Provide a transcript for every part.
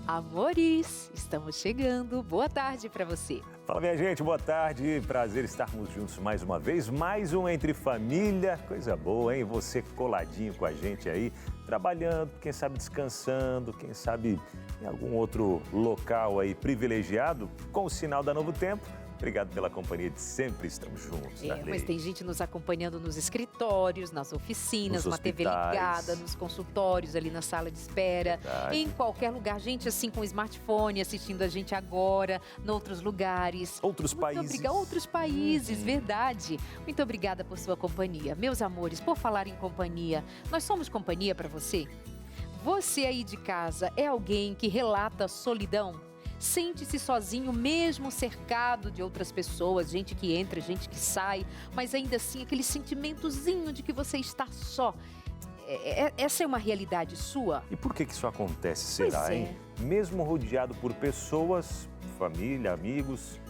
Amores, estamos chegando. Boa tarde para você. Fala, minha gente, boa tarde. Prazer estarmos juntos mais uma vez. Mais um Entre Família. Coisa boa, hein? Você coladinho com a gente aí, trabalhando, quem sabe descansando, quem sabe em algum outro local aí privilegiado, com o sinal da Novo Tempo. Obrigado pela companhia de sempre, estamos juntos. Mas tem gente nos acompanhando nos escritórios, nas oficinas, na TV ligada, nos consultórios, ali na sala de espera, em qualquer lugar. Gente assim com smartphone assistindo a gente agora, em outros lugares. Outros países, verdade. Muito obrigada por sua companhia. Meus amores, por falar em companhia, nós somos companhia para você? Você aí de casa é alguém que relata solidão? Sente-se sozinho mesmo cercado de outras pessoas, gente que entra, gente que sai, mas ainda assim aquele sentimentozinho de que você está só. Essa é uma realidade sua? E por que isso acontece, será, hein? Mesmo rodeado por pessoas, família, amigos,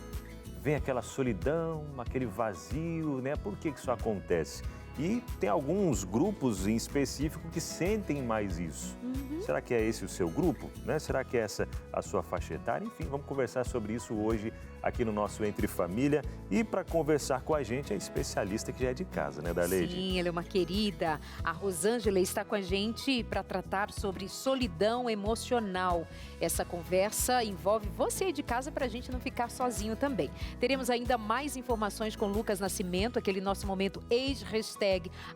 vem aquela solidão, aquele vazio, né? Por que isso acontece? E tem alguns grupos em específico que sentem mais isso. Será que é esse o seu grupo? Né? Será que é essa a sua faixa etária? Enfim, vamos conversar sobre isso hoje aqui no nosso Entre Família. E para conversar com a gente, é especialista que já é de casa, né, Darleide? Sim, ela é uma querida. A Rosângela está com a gente para tratar sobre solidão emocional. Essa conversa envolve você de casa para a gente não ficar sozinho também. Teremos ainda mais informações com Lucas Nascimento, aquele nosso momento ex-hashtag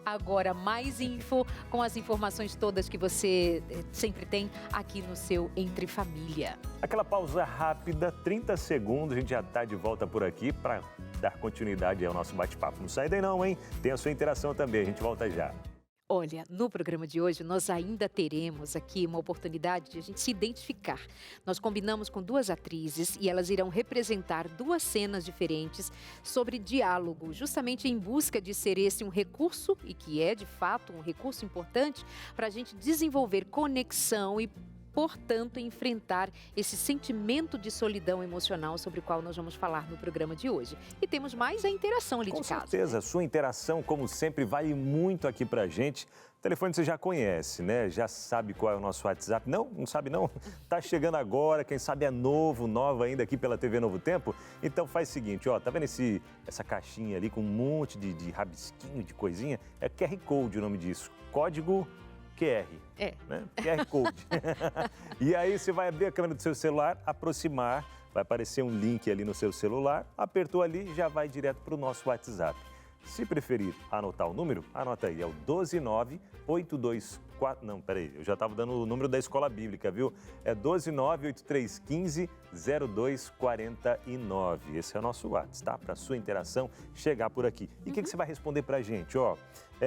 Agora Mais Info, com as informações todas que você sempre tem aqui no seu Entre Família. Aquela pausa rápida, 30 segundos, a gente já está de volta por aqui para dar continuidade ao nosso bate-papo. Não sai daí não, hein? Tem a sua interação também, a gente volta já. Olha, no programa de hoje nós ainda teremos aqui uma oportunidade de a gente se identificar. Nós combinamos com duas atrizes e elas irão representar duas cenas diferentes sobre diálogo, justamente em busca de ser esse um recurso, e que é de fato um recurso importante, para a gente desenvolver conexão e, portanto, enfrentar esse sentimento de solidão emocional sobre o qual nós vamos falar no programa de hoje. E temos mais a interação ali de casa. Com certeza, sua interação, como sempre, vale muito aqui pra gente. O telefone você já conhece, né? Já sabe qual é o nosso WhatsApp? Não sabe não? Tá chegando agora, quem sabe é nova ainda aqui pela TV Novo Tempo. Então faz o seguinte, ó, tá vendo essa caixinha ali com um monte de rabisquinho, de coisinha? É QR Code o nome disso, código QR, né? QR Code. E aí você vai abrir a câmera do seu celular, aproximar, vai aparecer um link ali no seu celular, apertou ali, já vai direto para o nosso WhatsApp. Se preferir anotar o número, anota aí, é o 1298224... Não, peraí, eu já estava dando o número da Escola Bíblica, viu? É 12983150249. Esse é o nosso WhatsApp, tá? Para sua interação chegar por aqui. E o que você vai responder para a gente? Ó,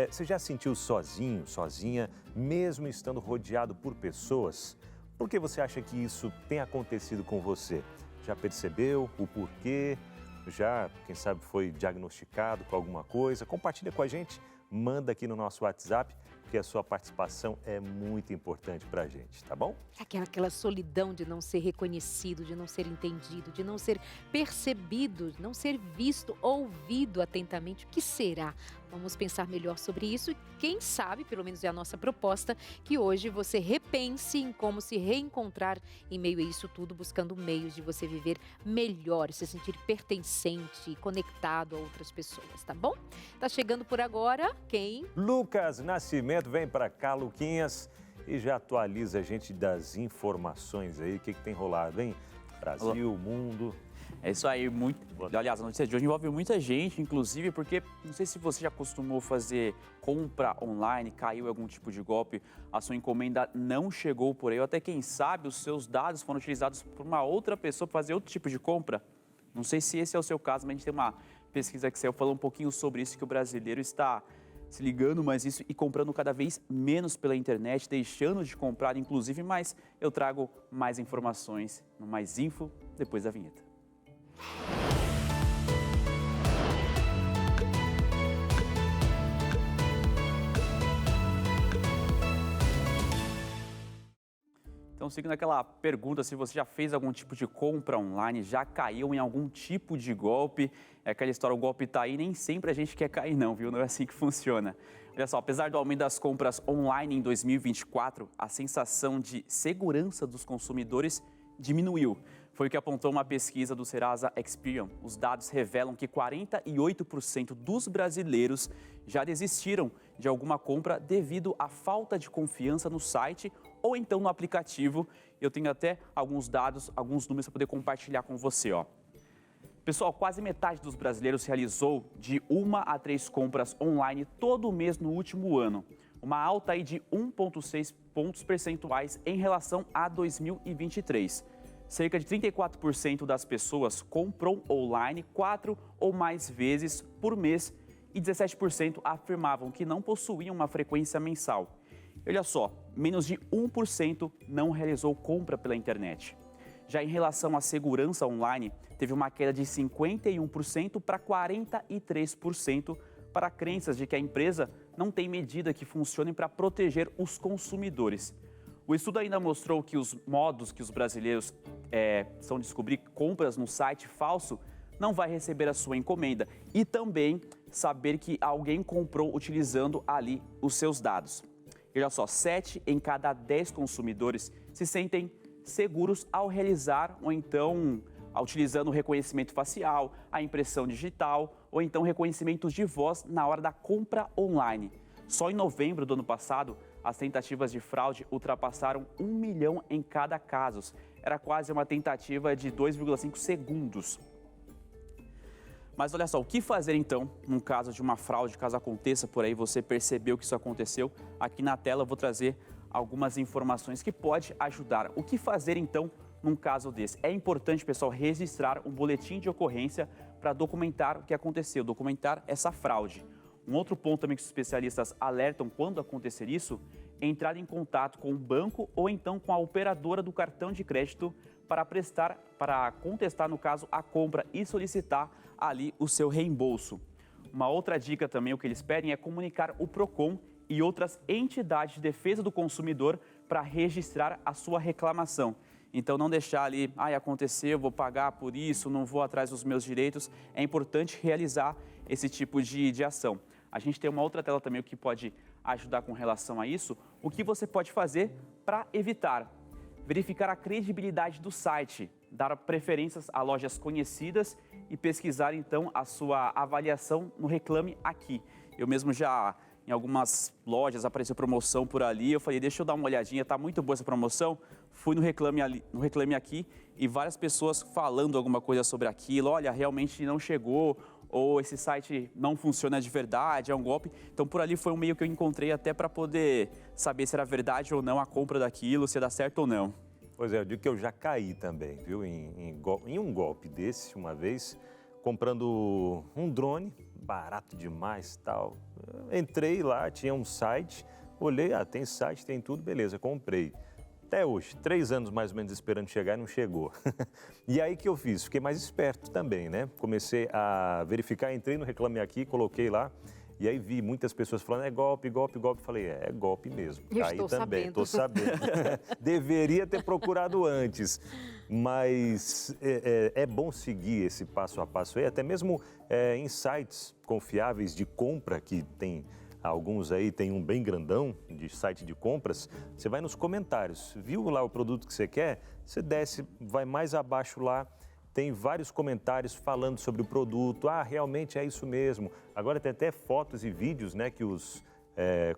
você já sentiu sozinho, sozinha, mesmo estando rodeado por pessoas? Por que você acha que isso tem acontecido com você? Já percebeu o porquê? Já, quem sabe, foi diagnosticado com alguma coisa? Compartilha com a gente, manda aqui no nosso WhatsApp, porque a sua participação é muito importante para a gente, tá bom? Aquela solidão de não ser reconhecido, de não ser entendido, de não ser percebido, de não ser visto, ouvido atentamente. O que será? Vamos pensar melhor sobre isso e quem sabe, pelo menos é a nossa proposta, que hoje você repense em como se reencontrar em meio a isso tudo, buscando meios de você viver melhor, se sentir pertencente, conectado a outras pessoas, tá bom? Tá chegando por agora quem? Lucas Nascimento, vem para cá, Luquinhas, e já atualiza a gente das informações aí, o que tem rolado, hein? Brasil, mundo... É isso aí, aliás, a notícia de hoje envolve muita gente, inclusive porque, não sei se você já costumou fazer compra online, caiu algum tipo de golpe, a sua encomenda não chegou por aí, ou até quem sabe os seus dados foram utilizados por uma outra pessoa para fazer outro tipo de compra. Não sei se esse é o seu caso, mas a gente tem uma pesquisa que saiu falando um pouquinho sobre isso, que o brasileiro está se ligando mais isso e comprando cada vez menos pela internet, deixando de comprar, inclusive, mas eu trago mais informações no Mais Info depois da vinheta. Então, seguindo aquela pergunta, se você já fez algum tipo de compra online, já caiu em algum tipo de golpe, é aquela história, o golpe tá aí, nem sempre a gente quer cair não, viu? Não é assim que funciona. Olha só, apesar do aumento das compras online em 2024, a sensação de segurança dos consumidores diminuiu. Foi o que apontou uma pesquisa do Serasa Experian. Os dados revelam que 48% dos brasileiros já desistiram de alguma compra devido à falta de confiança no site ou então no aplicativo. Eu tenho até alguns dados, alguns números para poder compartilhar com você, ó. Pessoal, quase metade dos brasileiros realizou de 1 a 3 compras online todo mês no último ano. Uma alta aí de 1,6 pontos percentuais em relação a 2023. Cerca de 34% das pessoas comprou online 4 ou mais vezes por mês e 17% afirmavam que não possuíam uma frequência mensal. Olha só, menos de 1% não realizou compra pela internet. Já em relação à segurança online, teve uma queda de 51% para 43% para crenças de que a empresa não tem medida que funcione para proteger os consumidores. O estudo ainda mostrou que os modos que os brasileiros são descobrir compras no site falso não vai receber a sua encomenda e também saber que alguém comprou utilizando ali os seus dados. E olha só, 7 em cada 10 consumidores se sentem seguros ao realizar ou então utilizando o reconhecimento facial, a impressão digital ou então reconhecimentos de voz na hora da compra online. Só em novembro do ano passado, as tentativas de fraude ultrapassaram 1 milhão em cada caso. Era quase uma tentativa de 2,5 segundos. Mas olha só, o que fazer então num caso de uma fraude, caso aconteça por aí, você percebeu que isso aconteceu? Aqui na tela eu vou trazer algumas informações que pode ajudar. O que fazer então num caso desse? É importante, pessoal, registrar um boletim de ocorrência para documentar o que aconteceu, documentar essa fraude. Um outro ponto também que os especialistas alertam quando acontecer isso é entrar em contato com o banco ou então com a operadora do cartão de crédito para contestar, no caso, a compra e solicitar ali o seu reembolso. Uma outra dica também, o que eles pedem é comunicar o PROCON e outras entidades de defesa do consumidor para registrar a sua reclamação. Então, não deixar ali, aconteceu, vou pagar por isso, não vou atrás dos meus direitos. É importante realizar esse tipo de ação. A gente tem uma outra tela também que pode ajudar com relação a isso. O que você pode fazer para evitar? Verificar a credibilidade do site, dar preferências a lojas conhecidas e pesquisar, então, a sua avaliação no Reclame Aqui. Eu mesmo já, em algumas lojas, apareceu promoção por ali, eu falei, deixa eu dar uma olhadinha, tá muito boa essa promoção. Fui no Reclame Aqui e várias pessoas falando alguma coisa sobre aquilo, olha, realmente não chegou, ou esse site não funciona de verdade, é um golpe. Então, por ali foi um meio que eu encontrei até para poder saber se era verdade ou não a compra daquilo, se dá certo ou não. Pois é, eu digo que eu já caí também, viu, em um golpe desse, uma vez, comprando um drone, barato demais, tal. Entrei lá, tinha um site, olhei, tem site, tem tudo, beleza, comprei. Até hoje, 3 anos mais ou menos esperando chegar e não chegou. E aí que eu fiz? Fiquei mais esperto também, né? Comecei a verificar, entrei no Reclame Aqui, coloquei lá. E aí vi muitas pessoas falando, é golpe, golpe, golpe. Falei, é golpe mesmo. Caí também, estou sabendo. Deveria ter procurado antes. Mas é bom seguir esse passo a passo aí, até mesmo em sites confiáveis de compra, que tem alguns aí, tem um bem grandão de site de compras. Você vai nos comentários, viu lá o produto que você quer? Você desce, vai mais abaixo lá. Tem vários comentários falando sobre o produto. Realmente é isso mesmo. Agora tem até fotos e vídeos, né, que os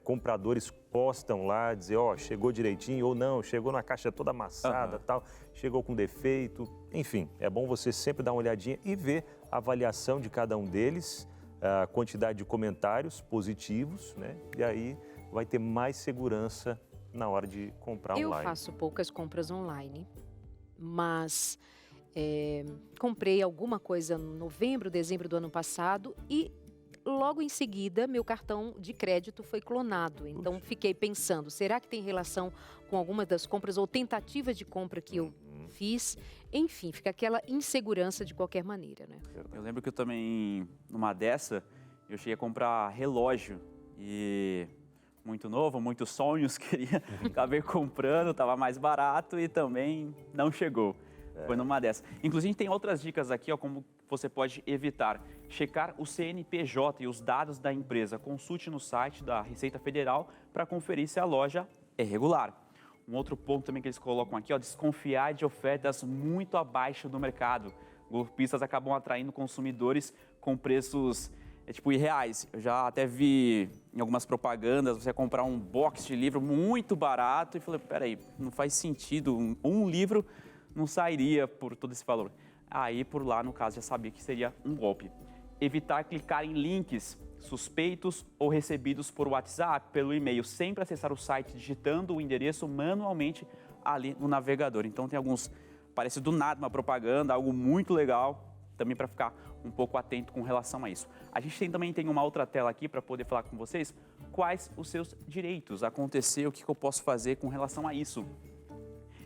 compradores postam lá, dizer, chegou direitinho ou não, chegou na caixa toda amassada, tal, chegou com defeito. Enfim, é bom você sempre dar uma olhadinha e ver a avaliação de cada um deles, a quantidade de comentários positivos, né? E aí vai ter mais segurança na hora de comprar online. Eu faço poucas compras online, mas comprei alguma coisa em novembro, dezembro do ano passado e logo em seguida meu cartão de crédito foi clonado. Então fiquei pensando, será que tem relação com alguma das compras ou tentativas de compra que eu fiz? Enfim, fica aquela insegurança de qualquer maneira, né? Eu lembro que eu também, numa dessa, eu cheguei a comprar relógio e muito novo, muitos sonhos, acabei comprando, estava mais barato e também não chegou. Foi numa dessas. Inclusive, a gente tem outras dicas aqui, ó, como você pode evitar. Checar o CNPJ e os dados da empresa. Consulte no site da Receita Federal para conferir se a loja é regular. Um outro ponto também que eles colocam aqui, ó, desconfiar de ofertas muito abaixo do mercado. Golpistas acabam atraindo consumidores com preços irreais. Eu já até vi em algumas propagandas você comprar um box de livro muito barato e falei, peraí, não faz sentido, um livro não sairia por todo esse valor. Aí, por lá, no caso, já sabia que seria um golpe. Evitar clicar em links suspeitos ou recebidos por WhatsApp, pelo e-mail. Sempre acessar o site digitando o endereço manualmente ali no navegador. Então, tem alguns, parece do nada uma propaganda, algo muito legal, também para ficar um pouco atento com relação a isso. A gente também tem uma outra tela aqui para poder falar com vocês quais os seus direitos. Aconteceu, o que eu posso fazer com relação a isso?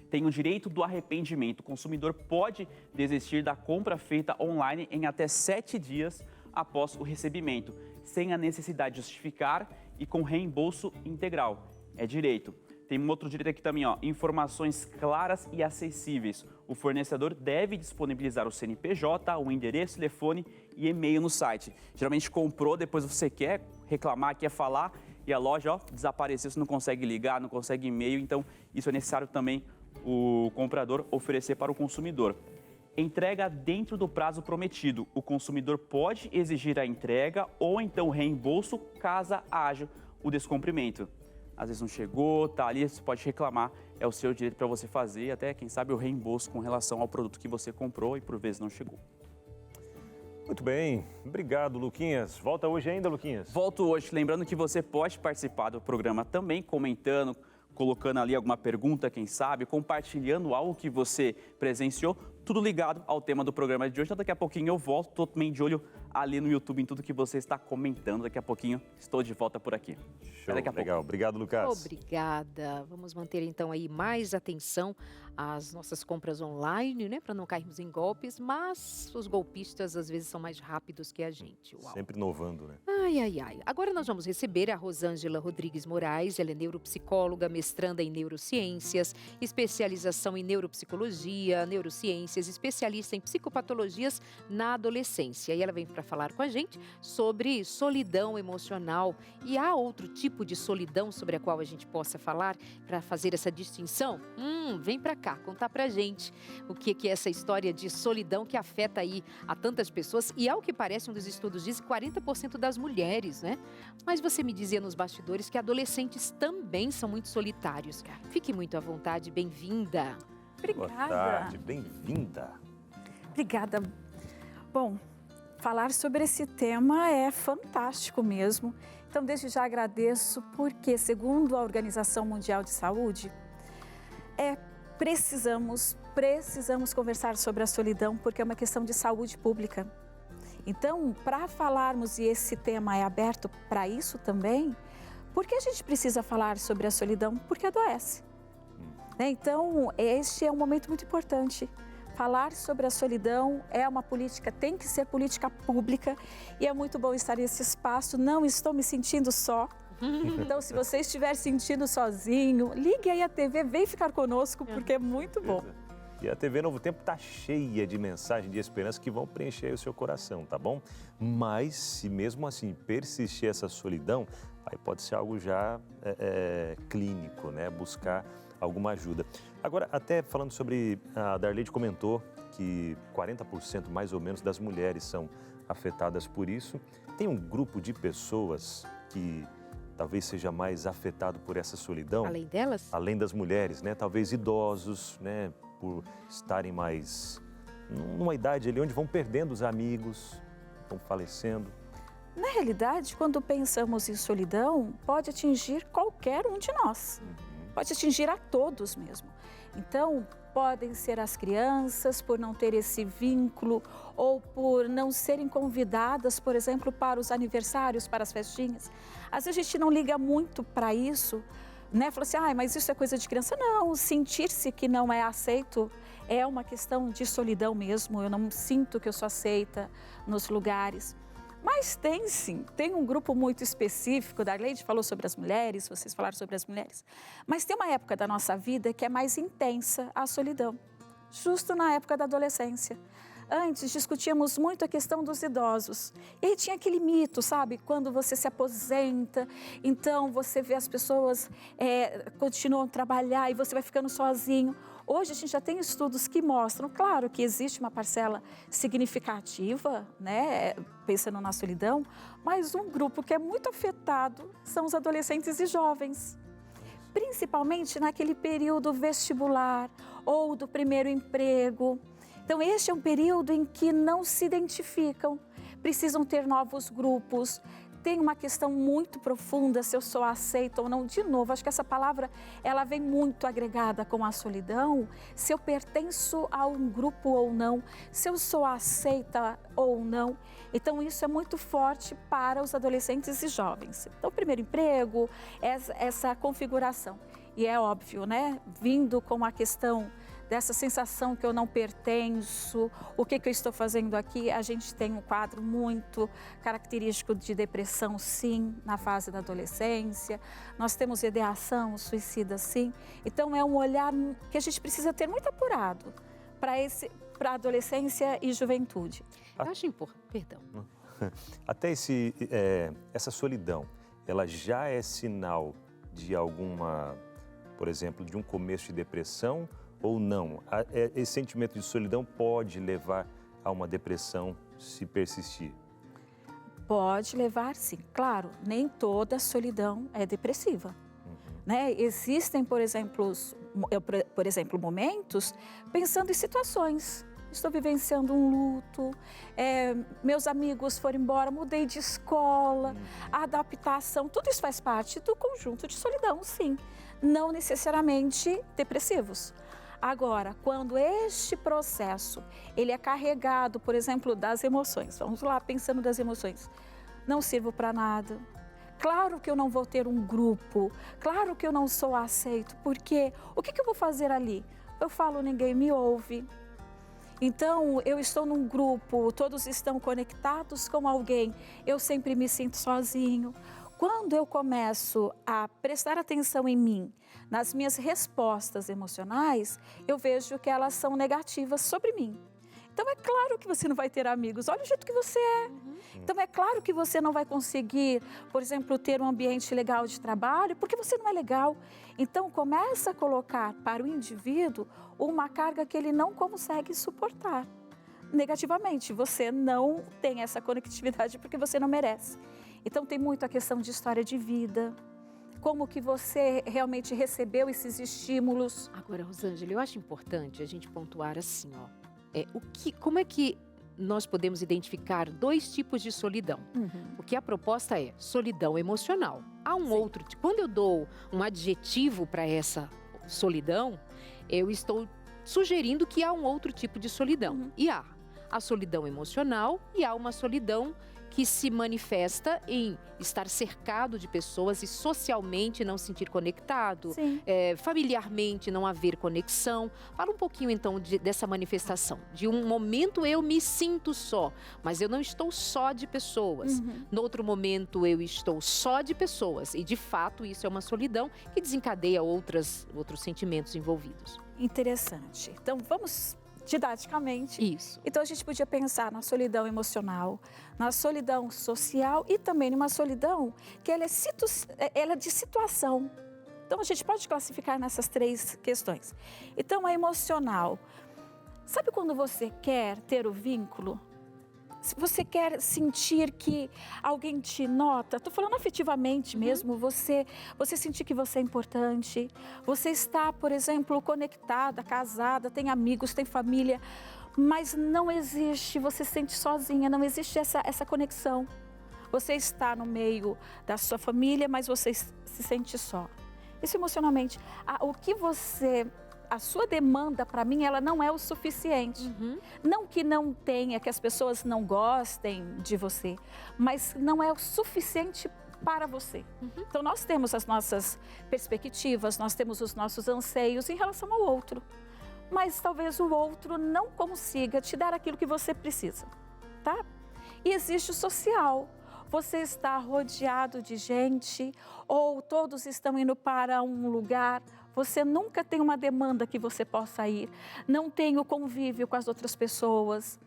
Tem o direito do arrependimento. O consumidor pode desistir da compra feita online em até 7 dias após o recebimento, sem a necessidade de justificar e com reembolso integral. É direito. Tem um outro direito aqui também, ó, informações claras e acessíveis. O fornecedor deve disponibilizar o CNPJ, o endereço, telefone e e-mail no site. Geralmente comprou, depois você quer reclamar, quer falar e a loja, ó, desapareceu, você não consegue ligar, não consegue e-mail, então isso é necessário também o comprador oferecer para o consumidor. Entrega dentro do prazo prometido. O consumidor pode exigir a entrega ou então reembolso caso haja o descumprimento. Às vezes não chegou, tá ali, você pode reclamar, é o seu direito para você fazer, até quem sabe o reembolso com relação ao produto que você comprou e por vezes não chegou. Muito bem, obrigado, Luquinhas. Volta hoje ainda, Luquinhas? Volto hoje, lembrando que você pode participar do programa também comentando, colocando ali alguma pergunta, quem sabe, compartilhando algo que você presenciou, tudo ligado ao tema do programa de hoje. Então, daqui a pouquinho eu volto, estou também de olho ali no YouTube em tudo que você está comentando. Daqui a pouquinho estou de volta por aqui. Show, daqui a legal. pouco. Obrigado, Lucas. Obrigada. Vamos manter então aí mais atenção às nossas compras online, né, para não cairmos em golpes, mas os golpistas às vezes são mais rápidos que a gente. Uau. Sempre inovando, né? Ai, ai, ai. Agora nós vamos receber a Rosângela Rodrigues Moraes. Ela é neuropsicóloga, mestranda em neurociências, especialização em neuropsicologia, neurociências, especialista em psicopatologias na adolescência. E ela vem para falar com a gente sobre solidão emocional. E há outro tipo de solidão sobre a qual a gente possa falar para fazer essa distinção? Vem para cá, contar pra gente o que é essa história de solidão que afeta aí a tantas pessoas. E ao que parece, um dos estudos diz que 40% das mulheres, né? Mas você me dizia nos bastidores que adolescentes também são muito solitários. Fique muito à vontade, bem-vinda. Obrigada. Boa tarde, bem-vinda. Obrigada. Bom, falar sobre esse tema é fantástico mesmo. Então, desde já agradeço porque, segundo a Organização Mundial de Saúde, precisamos conversar sobre a solidão porque é uma questão de saúde pública. Então, para falarmos, e esse tema é aberto para isso também, por que a gente precisa falar sobre a solidão? Porque adoece. Então, este é um momento muito importante. Falar sobre a solidão é uma política, tem que ser política pública e é muito bom estar nesse espaço. Não estou me sentindo só. Então, se você estiver sentindo sozinho, ligue aí a TV, vem ficar conosco porque é muito bom. E a TV Novo Tempo está cheia de mensagens de esperança que vão preencher o seu coração, tá bom? Mas, se mesmo assim persistir essa solidão, aí pode ser algo já clínico, né? Buscar alguma ajuda. Agora, até falando sobre, a Darleide comentou que 40% mais ou menos das mulheres são afetadas por isso. Tem um grupo de pessoas que talvez seja mais afetado por essa solidão. Além delas? Além das mulheres, né? Talvez idosos, né? Por estarem mais numa idade ali onde vão perdendo os amigos, vão falecendo. Na realidade, quando pensamos em solidão, pode atingir qualquer um de nós. Pode atingir a todos mesmo. Então, podem ser as crianças por não ter esse vínculo ou por não serem convidadas, por exemplo, para os aniversários, para as festinhas. Às vezes a gente não liga muito para isso, né? Fala assim, mas isso é coisa de criança. Não, sentir-se que não é aceito é uma questão de solidão mesmo. Eu não sinto que eu sou aceita nos lugares. Mas tem sim, tem um grupo muito específico, Darleide falou sobre as mulheres, vocês falaram sobre as mulheres, mas tem uma época da nossa vida que é mais intensa a solidão, justo na época da adolescência. Antes discutíamos muito a questão dos idosos. E aí tinha aquele mito, sabe? Quando você se aposenta, então você vê as pessoas continuam a trabalhar e você vai ficando sozinho. Hoje a gente já tem estudos que mostram, claro, que existe uma parcela significativa, né? Pensando na solidão, mas um grupo que é muito afetado são os adolescentes e jovens. Principalmente naquele período vestibular ou do primeiro emprego. Então, este é um período em que não se identificam, precisam ter novos grupos. Tem uma questão muito profunda se eu sou aceita ou não. De novo, acho que essa palavra ela vem muito agregada com a solidão. Se eu pertenço a um grupo ou não, se eu sou aceita ou não. Então, isso é muito forte para os adolescentes e jovens. Então, primeiro emprego, essa configuração. E é óbvio, né? Vindo com a questão dessa sensação que eu não pertenço, o que eu estou fazendo aqui, a gente tem um quadro muito característico de depressão, sim, na fase da adolescência. Nós temos ideação, suicida, sim. Então, é um olhar que a gente precisa ter muito apurado para a adolescência e juventude. Eu acho importante, perdão. Até essa solidão, ela já é sinal de alguma, por exemplo, de um começo de depressão ou não? Esse sentimento de solidão pode levar a uma depressão se persistir? Pode levar, sim. Claro, nem toda solidão é depressiva. Né? Existem, por exemplo, momentos pensando em situações. Estou vivenciando um luto, meus amigos foram embora, mudei de escola, a adaptação, tudo isso faz parte do conjunto de solidão, sim. Não necessariamente depressivos. Agora, quando este processo, ele é carregado, por exemplo, das emoções, vamos lá, pensando das emoções, não sirvo para nada, claro que eu não vou ter um grupo, claro que eu não sou aceito, porque o que eu vou fazer ali? Eu falo, ninguém me ouve. Então, eu estou num grupo, todos estão conectados com alguém, eu sempre me sinto sozinho. Quando eu começo a prestar atenção em mim, nas minhas respostas emocionais, eu vejo que elas são negativas sobre mim. Então, é claro que você não vai ter amigos, olha o jeito que você é. Então, é claro que você não vai conseguir, por exemplo, ter um ambiente legal de trabalho, porque você não é legal. Então, começa a colocar para o indivíduo uma carga que ele não consegue suportar. Negativamente, você não tem essa conectividade porque você não merece. Então, tem muito a questão de história de vida, como que você realmente recebeu esses estímulos. Agora, Rosângela, eu acho importante a gente pontuar assim, ó. Como é que nós podemos identificar dois tipos de solidão? Porque a proposta é solidão emocional. Há um outro, quando eu dou um adjetivo para essa solidão, eu estou sugerindo que há um outro tipo de solidão. E há a solidão emocional e há uma solidão que se manifesta em estar cercado de pessoas e socialmente não se sentir conectado, familiarmente não haver conexão. Fala um pouquinho então dessa manifestação. De um momento eu me sinto só, mas eu não estou só de pessoas. No outro momento eu estou só de pessoas e de fato isso é uma solidão que desencadeia outros sentimentos envolvidos. Interessante. Então vamos didaticamente. Isso. Então a gente podia pensar na solidão emocional, na solidão social e também numa solidão que ela é de situação. Então a gente pode classificar nessas três questões. Então a emocional, sabe quando você quer ter o vínculo? Se você quer sentir que alguém te nota, estou falando afetivamente mesmo, você sentir que você é importante, você está, por exemplo, conectada, casada, tem amigos, tem família, mas não existe, você se sente sozinha, não existe essa conexão. Você está no meio da sua família, mas você se sente só. Isso emocionalmente. A sua demanda, para mim, ela não é o suficiente. Não que não tenha, que as pessoas não gostem de você, mas não é o suficiente para você. Então, nós temos as nossas perspectivas, nós temos os nossos anseios em relação ao outro. Mas talvez o outro não consiga te dar aquilo que você precisa, tá? E existe o social. Você está rodeado de gente ou todos estão indo para um lugar, você nunca tem uma demanda que você possa ir, não tem o convívio com as outras pessoas,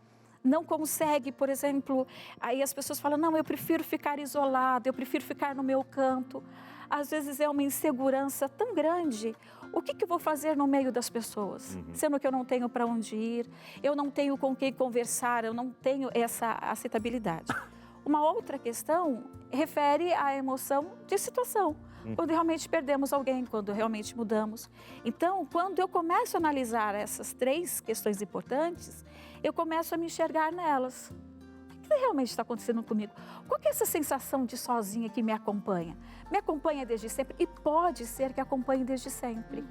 não consegue, por exemplo, aí as pessoas falam, não, eu prefiro ficar isolado, eu prefiro ficar no meu canto. Às vezes é uma insegurança tão grande. O que eu vou fazer no meio das pessoas? Sendo que eu não tenho para onde ir, eu não tenho com quem conversar, eu não tenho essa aceitabilidade. Uma outra questão refere à emoção de situação, quando realmente perdemos alguém, quando realmente mudamos. Então, quando eu começo a analisar essas 3 questões importantes, eu começo a me enxergar nelas. O que realmente está acontecendo comigo? Qual que é essa sensação de sozinha que me acompanha? Me acompanha desde sempre e pode ser que acompanhe desde sempre.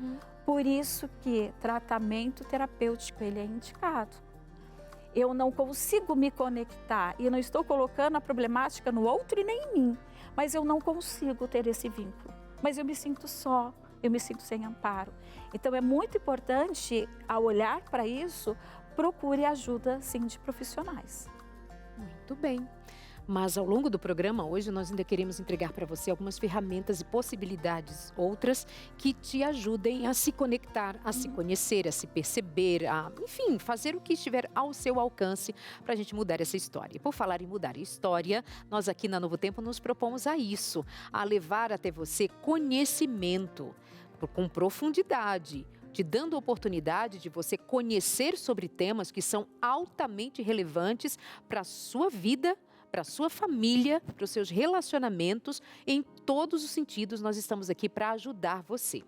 Por isso que tratamento terapêutico ele é indicado. Eu não consigo me conectar e não estou colocando a problemática no outro e nem em mim, mas eu não consigo ter esse vínculo. Mas eu me sinto só, eu me sinto sem amparo. Então é muito importante, ao olhar para isso, procure ajuda, sim, de profissionais. Muito bem. Mas ao longo do programa, hoje, nós ainda queremos entregar para você algumas ferramentas e possibilidades, outras, que te ajudem a se conectar, a se conhecer, a se perceber, a, enfim, fazer o que estiver ao seu alcance para a gente mudar essa história. E por falar em mudar a história, nós aqui na Novo Tempo nos propomos a isso, a levar até você conhecimento com profundidade, te dando a oportunidade de você conhecer sobre temas que são altamente relevantes para a sua vida, para a sua família, para os seus relacionamentos, em todos os sentidos nós estamos aqui para ajudar você.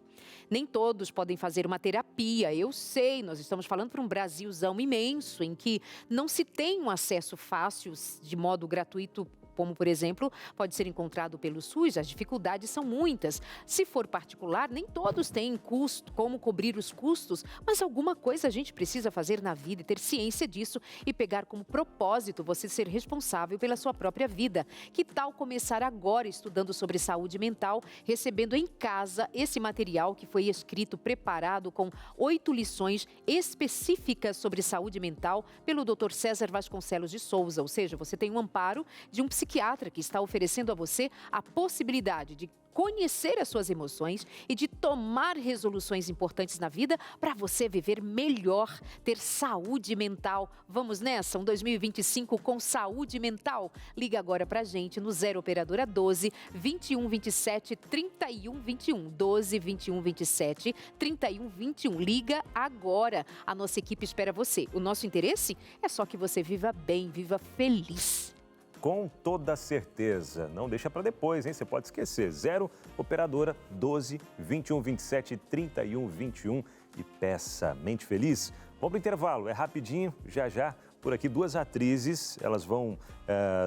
Nem todos podem fazer uma terapia, eu sei, nós estamos falando para um Brasilzão imenso, em que não se tem um acesso fácil, de modo gratuito, como, por exemplo, pode ser encontrado pelo SUS, as dificuldades são muitas. Se for particular, nem todos têm custo, como cobrir os custos, mas alguma coisa a gente precisa fazer na vida e ter ciência disso e pegar como propósito você ser responsável pela sua própria vida. Que tal começar agora estudando sobre saúde mental, recebendo em casa esse material que foi escrito, preparado com 8 lições específicas sobre saúde mental pelo Dr. César Vasconcelos de Souza, ou seja, você tem um amparo de um psiquiatra que está oferecendo a você a possibilidade de conhecer as suas emoções e de tomar resoluções importantes na vida para você viver melhor, ter saúde mental. Vamos nessa? Um 2025 com saúde mental? Liga agora para a gente no 0 operadora 12 21 27 31 21. 12 21 27 31 21. Liga agora. A nossa equipe espera você. O nosso interesse é só que você viva bem, viva feliz. Com toda certeza. Não deixa para depois, hein? Você pode esquecer. 0 operadora 12 21 27 31 21 e peça Mente Feliz. Vamos para o intervalo, é rapidinho, já. Por aqui 2 atrizes, elas vão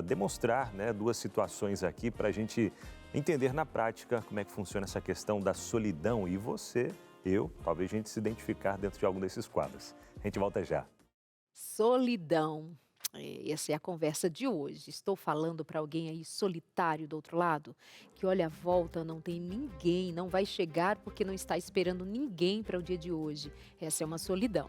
demonstrar, né, 2 situações aqui para a gente entender na prática como é que funciona essa questão da solidão. E você, talvez a gente se identificar dentro de algum desses quadros. A gente volta já. Solidão. Essa é a conversa de hoje. Estou falando para alguém aí solitário do outro lado, que olha à volta, não tem ninguém, não vai chegar porque não está esperando ninguém para o dia de hoje. Essa é uma solidão.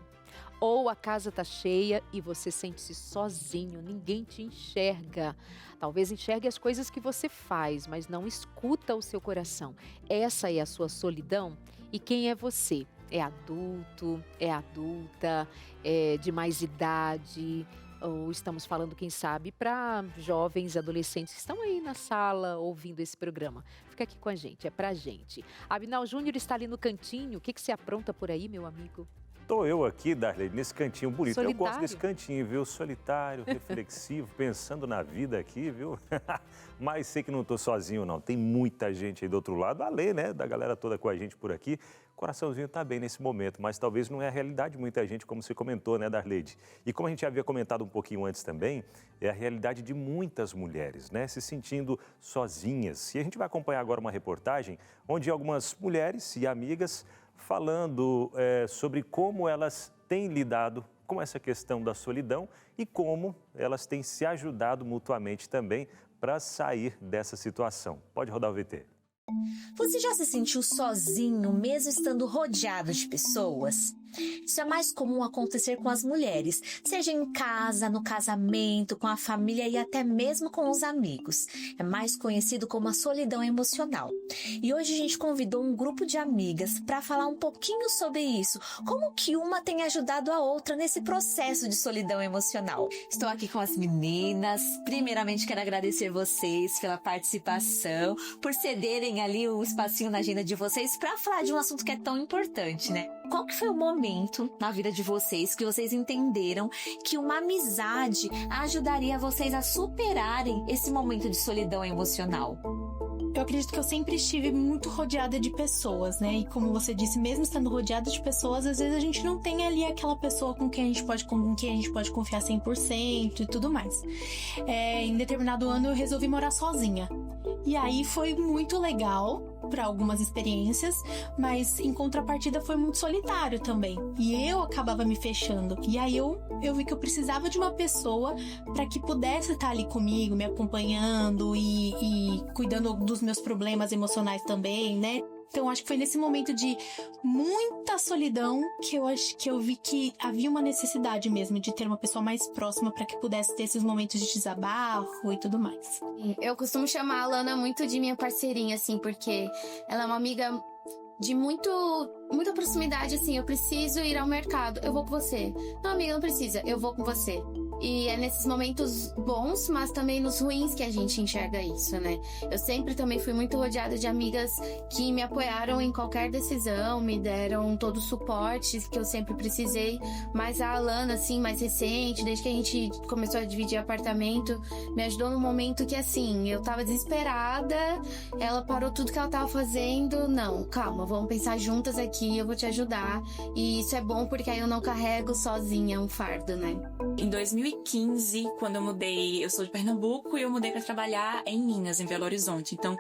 Ou a casa está cheia e você sente-se sozinho, ninguém te enxerga. Talvez enxergue as coisas que você faz, mas não escuta o seu coração. Essa é a sua solidão? E quem é você? É adulto? É adulta? É de mais idade? Ou estamos falando, quem sabe, para jovens, adolescentes que estão aí na sala ouvindo esse programa. Fica aqui com a gente, é pra gente. Abinal Júnior está ali no cantinho. O que você apronta por aí, meu amigo? Estou eu aqui, Darley, nesse cantinho bonito. Solitário? Eu gosto desse cantinho, viu? Solitário, reflexivo, pensando na vida aqui, viu? Mas sei que não estou sozinho, não. Tem muita gente aí do outro lado, além, né, da galera toda com a gente por aqui. Coraçãozinho está bem nesse momento, mas talvez não é a realidade de muita gente, como você comentou, né, Darleide? E como a gente havia comentado um pouquinho antes também, é a realidade de muitas mulheres, né, se sentindo sozinhas. E a gente vai acompanhar agora uma reportagem onde algumas mulheres e amigas falando sobre como elas têm lidado com essa questão da solidão e como elas têm se ajudado mutuamente também para sair dessa situação. Pode rodar o VT. Você já se sentiu sozinho, mesmo estando rodeado de pessoas? Isso é mais comum acontecer com as mulheres, seja em casa, no casamento, com a família e até mesmo com os amigos. É mais conhecido como a solidão emocional. E hoje a gente convidou um grupo de amigas para falar um pouquinho sobre isso, como que uma tem ajudado a outra nesse processo de solidão emocional. Estou aqui com as meninas. Primeiramente quero agradecer vocês pela participação, por cederem ali o espacinho na agenda de vocês para falar de um assunto que é tão importante, né? Qual que foi o momento na vida de vocês que vocês entenderam que uma amizade ajudaria vocês a superarem esse momento de solidão emocional? Eu acredito que eu sempre estive muito rodeada de pessoas, né? E como você disse, mesmo estando rodeada de pessoas, às vezes a gente não tem ali aquela pessoa com quem a gente pode confiar 100% e tudo mais. Em determinado ano eu resolvi morar sozinha. E aí foi muito legal para algumas experiências, mas em contrapartida foi muito solitário também. E eu acabava me fechando. E aí eu vi que eu precisava de uma pessoa para que pudesse estar ali comigo, me acompanhando e cuidando dos meus problemas emocionais também, né? Então, acho que foi nesse momento de muita solidão que eu vi que havia uma necessidade mesmo de ter uma pessoa mais próxima para que pudesse ter esses momentos de desabafo e tudo mais. Eu costumo chamar a Alana muito de minha parceirinha, assim, porque ela é uma amiga de muita proximidade, assim. Eu preciso ir ao mercado, eu vou com você. Não, amiga, não precisa, eu vou com você. E é nesses momentos bons, mas também nos ruins que a gente enxerga isso, né? Eu sempre também fui muito rodeada de amigas que me apoiaram em qualquer decisão, me deram todo o suporte que eu sempre precisei. Mas a Alana, assim, mais recente, desde que a gente começou a dividir apartamento, me ajudou num momento que, assim, eu tava desesperada, ela parou tudo que ela tava fazendo. Não, calma, vamos pensar juntas aqui, eu vou te ajudar. E isso é bom porque aí eu não carrego sozinha um fardo, né? Em 2015, quando eu mudei, eu sou de Pernambuco e eu mudei para trabalhar em Minas, em Belo Horizonte. Então,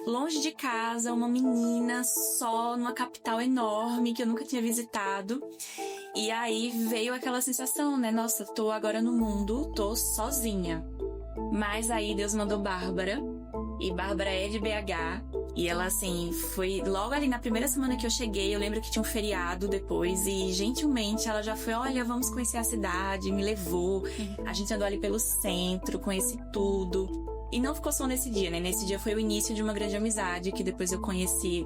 longe de casa, uma menina só numa capital enorme que eu nunca tinha visitado. E aí veio aquela sensação, né? Nossa, tô agora no mundo, tô sozinha. Mas aí Deus mandou Bárbara, e Bárbara é de BH. E ela, assim, foi logo ali na primeira semana que eu cheguei, eu lembro que tinha um feriado depois, e gentilmente ela já foi, olha, vamos conhecer a cidade, me levou. A gente andou ali pelo centro, conheci tudo. E não ficou só nesse dia, né? Nesse dia foi o início de uma grande amizade, que depois eu conheci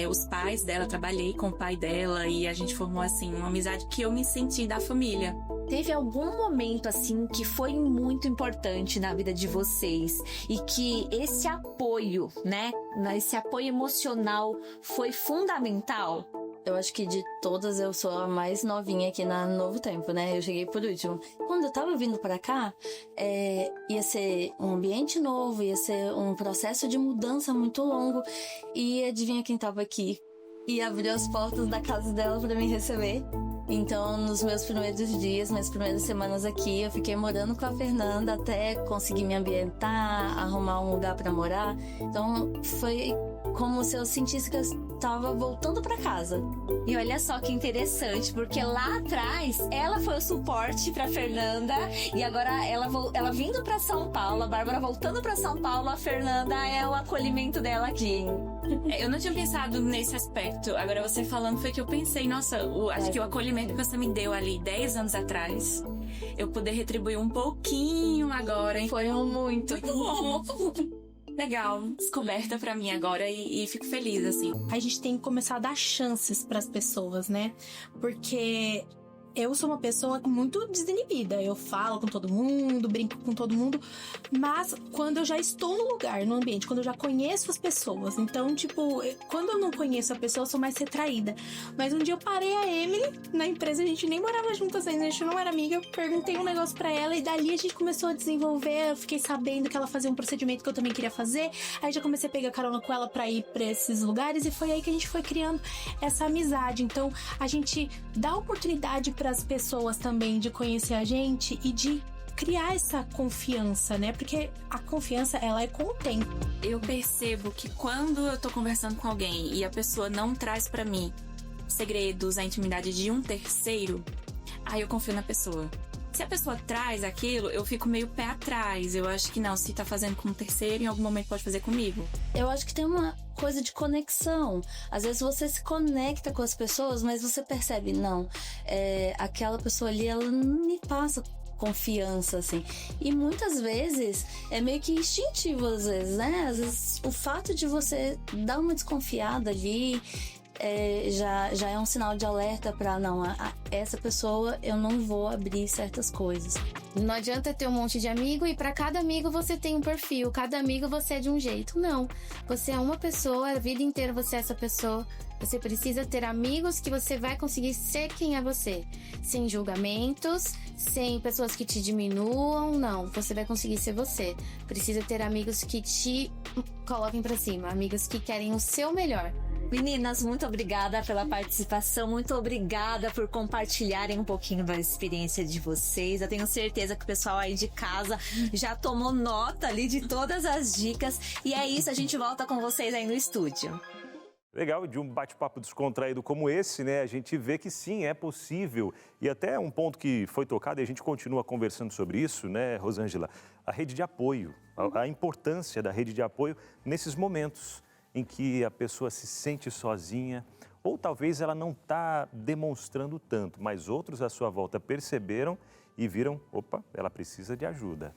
os pais dela, trabalhei com o pai dela, e a gente formou, assim, uma amizade que eu me senti da família. Teve algum momento, assim, que foi muito importante na vida de vocês e que esse apoio, né, esse apoio emocional foi fundamental? Eu acho que de todas eu sou a mais novinha aqui na Novo Tempo, né? Eu cheguei por último. Quando eu tava vindo pra cá, ia ser um ambiente novo, ia ser um processo de mudança muito longo. E adivinha quem tava aqui? E abriu as portas da casa dela pra me receber. Então, nos meus primeiros dias, minhas primeiras semanas aqui, eu fiquei morando com a Fernanda até conseguir me ambientar, arrumar um lugar pra morar. Então, foi como se eu sentisse que eu estava voltando pra casa. E olha só que interessante, porque lá atrás, ela foi o suporte pra Fernanda, e agora ela vindo pra São Paulo, a Bárbara voltando pra São Paulo, a Fernanda é o acolhimento dela aqui. Eu não tinha pensado nesse aspecto. Agora você falando foi que eu pensei, nossa, acho que o acolhimento que você me deu ali 10 anos atrás, eu poder retribuir um pouquinho agora, hein? Foi muito bom. Legal, descoberta pra mim agora e fico feliz, assim. A gente tem que começar a dar chances pras pessoas, né? Porque eu sou uma pessoa muito desinibida. Eu falo com todo mundo, brinco com todo mundo. Mas quando eu já estou no lugar, no ambiente, quando eu já conheço as pessoas. Então, tipo, quando eu não conheço a pessoa, eu sou mais retraída. Mas um dia eu parei a Emily na empresa, a gente nem morava juntas ainda, a gente não era amiga. Eu perguntei um negócio pra ela e dali a gente começou a desenvolver. Eu fiquei sabendo que ela fazia um procedimento que eu também queria fazer. Aí já comecei a pegar carona com ela pra ir pra esses lugares. E foi aí que a gente foi criando essa amizade. Então, a gente dá oportunidade para as pessoas também de conhecer a gente e de criar essa confiança, né? Porque a confiança, ela é com o tempo. Eu percebo que quando eu tô conversando com alguém e a pessoa não traz pra mim segredos, a intimidade de um terceiro, aí eu confio na pessoa. Se a pessoa traz aquilo, eu fico meio pé atrás. Eu acho que não, se tá fazendo com um terceiro, em algum momento pode fazer comigo. Eu acho que tem uma coisa de conexão. Às vezes você se conecta com as pessoas, mas você percebe, não, aquela pessoa ali, ela não me passa confiança, assim. E muitas vezes é meio que instintivo, às vezes, né? Às vezes o fato de você dar uma desconfiada ali já é um sinal de alerta para não, essa pessoa eu não vou abrir certas coisas. Não adianta ter um monte de amigo e para cada amigo você tem um perfil, cada amigo você é de um jeito. Não, você é uma pessoa, a vida inteira você é essa pessoa. Você precisa ter amigos que você vai conseguir ser quem é você. Sem julgamentos, sem pessoas que te diminuam, não. Você vai conseguir ser você. Precisa ter amigos que te coloquem pra cima, amigos que querem o seu melhor. Meninas, muito obrigada pela participação, muito obrigada por compartilharem um pouquinho da experiência de vocês. Eu tenho certeza que o pessoal aí de casa já tomou nota ali de todas as dicas. E é isso, a gente volta com vocês aí no estúdio. Legal, de um bate-papo descontraído como esse, né, a gente vê que sim, é possível. E até um ponto que foi tocado, e a gente continua conversando sobre isso, né, Rosângela, a rede de apoio, a importância da rede de apoio nesses momentos em que a pessoa se sente sozinha, ou talvez ela não está demonstrando tanto, mas outros à sua volta perceberam e viram, opa, ela precisa de ajuda.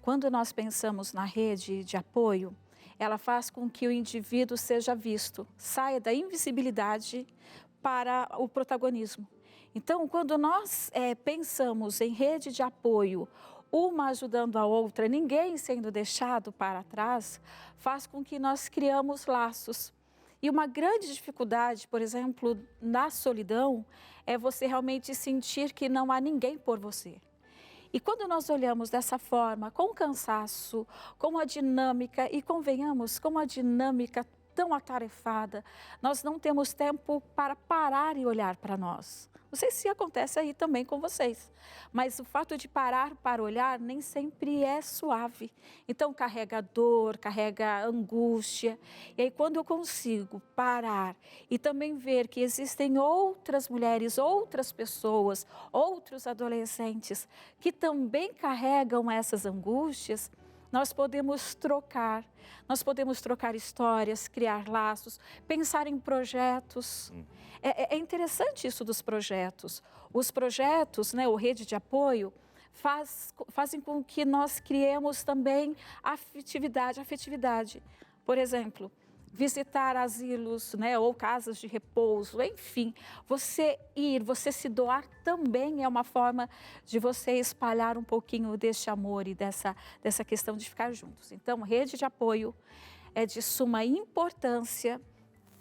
Quando nós pensamos na rede de apoio, ela faz com que o indivíduo seja visto, saia da invisibilidade para o protagonismo. Então, quando nós pensamos em rede de apoio, uma ajudando a outra, ninguém sendo deixado para trás, faz com que nós criamos laços. E uma grande dificuldade, por exemplo, na solidão, é você realmente sentir que não há ninguém por você. E quando nós olhamos dessa forma, com cansaço, com a dinâmica, e convenhamos, com a dinâmica tão atarefada, nós não temos tempo para parar e olhar para nós. Não sei se acontece aí também com vocês, mas o fato de parar para olhar nem sempre é suave. Então carrega dor, carrega angústia. E aí quando eu consigo parar e também ver que existem outras mulheres, outras pessoas, outros adolescentes que também carregam essas angústias, nós podemos trocar histórias, criar laços, pensar em projetos. É interessante isso dos projetos. Os projetos, né, o rede de apoio, fazem com que nós criemos também afetividade. Por exemplo, visitar asilos, né, ou casas de repouso, enfim. Você se doar também é uma forma de você espalhar um pouquinho deste amor e dessa questão de ficar juntos. Então, rede de apoio é de suma importância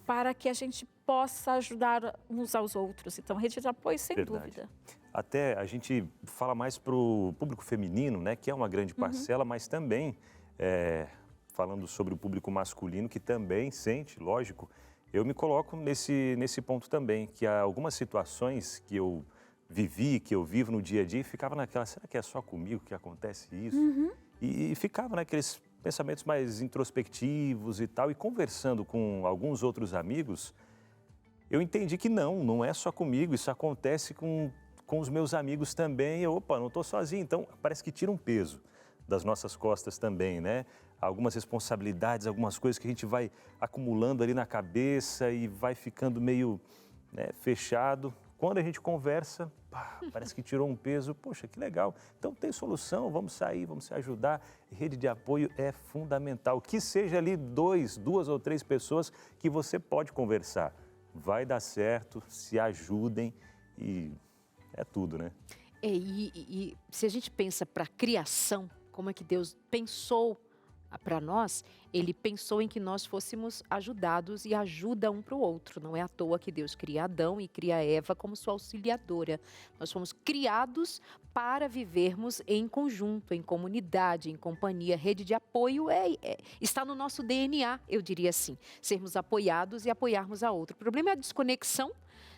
para que a gente possa ajudar uns aos outros. Então, rede de apoio, sem dúvida. Até a gente fala mais para o público feminino, né, que é uma grande parcela, mas também... falando sobre o público masculino, que também sente, lógico, eu me coloco nesse ponto também, que há algumas situações que eu vivi, que eu vivo no dia a dia, e ficava naquela, será que é só comigo que acontece isso? E ficava naqueles pensamentos mais introspectivos e tal, e conversando com alguns outros amigos, eu entendi que não é só comigo, isso acontece com os meus amigos também, opa, não estou sozinho, então parece que tira um peso das nossas costas também, né? Algumas responsabilidades, algumas coisas que a gente vai acumulando ali na cabeça e vai ficando meio fechado. Quando a gente conversa, parece que tirou um peso, poxa, que legal. Então tem solução, vamos sair, vamos se ajudar. Rede de apoio é fundamental, que seja ali duas ou três pessoas que você pode conversar. Vai dar certo, se ajudem e é tudo, né? E se a gente pensa para a criação, como é que Deus pensou para nós, Ele pensou em que nós fôssemos ajudados e ajuda um para o outro. Não é à toa que Deus cria Adão e cria Eva como sua auxiliadora. Nós fomos criados para vivermos em conjunto, em comunidade, em companhia. Rede de apoio está no nosso DNA, eu diria assim. Sermos apoiados e apoiarmos a outro. O problema é a desconexão,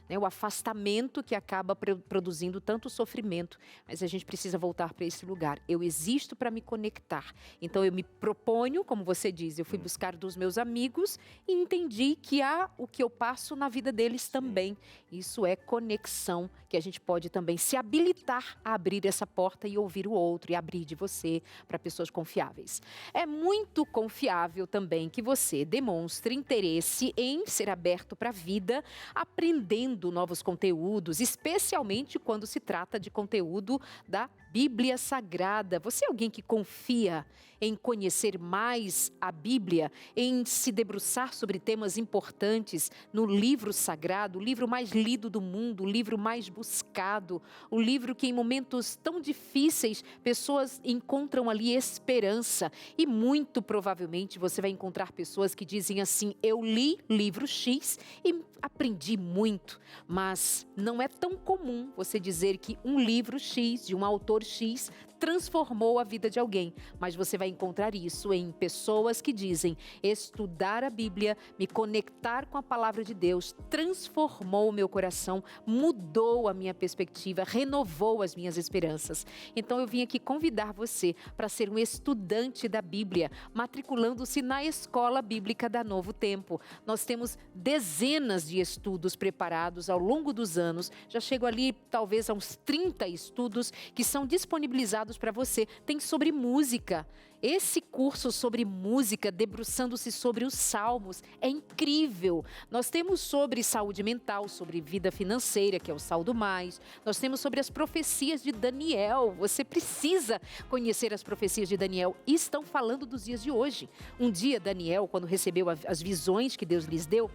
né? O afastamento que acaba produzindo tanto sofrimento. Mas a gente precisa voltar para esse lugar. Eu existo para me conectar. Então eu me proponho, como você diz, eu fui buscar dos meus amigos e entendi que há o que eu passo na vida deles também. Isso é conexão, que a gente pode também se habilitar a abrir essa porta e ouvir o outro e abrir de você para pessoas confiáveis. É muito confiável também que você demonstre interesse em ser aberto para a vida, aprendendo novos conteúdos, especialmente quando se trata de conteúdo da Bíblia Sagrada. Você é alguém que confia em conhecer mais a Bíblia, em se debruçar sobre temas importantes no livro sagrado, o livro mais lido do mundo, o livro mais buscado, o livro que em momentos tão difíceis pessoas encontram ali esperança. E muito provavelmente você vai encontrar pessoas que dizem assim: eu li livro X e aprendi muito, mas não é tão comum você dizer que um livro X, de um autor X, transformou a vida de alguém. Mas você vai encontrar isso em pessoas que dizem: estudar a Bíblia, me conectar com a palavra de Deus, transformou o meu coração, mudou a minha perspectiva, renovou as minhas esperanças. Então eu vim aqui convidar você para ser um estudante da Bíblia, matriculando-se na Escola Bíblica da Novo Tempo. Nós temos dezenas de estudos preparados ao longo dos anos, já chego ali talvez a uns 30 estudos que são disponibilizados para você. Tem sobre música. Esse curso sobre música, debruçando-se sobre os salmos, é incrível. Nós temos sobre saúde mental, sobre vida financeira, que é o Saldo Mais. Nós temos sobre as profecias de Daniel. Você precisa conhecer as profecias de Daniel. E estão falando dos dias de hoje. Um dia, Daniel, quando recebeu as visões que Deus lhes deu,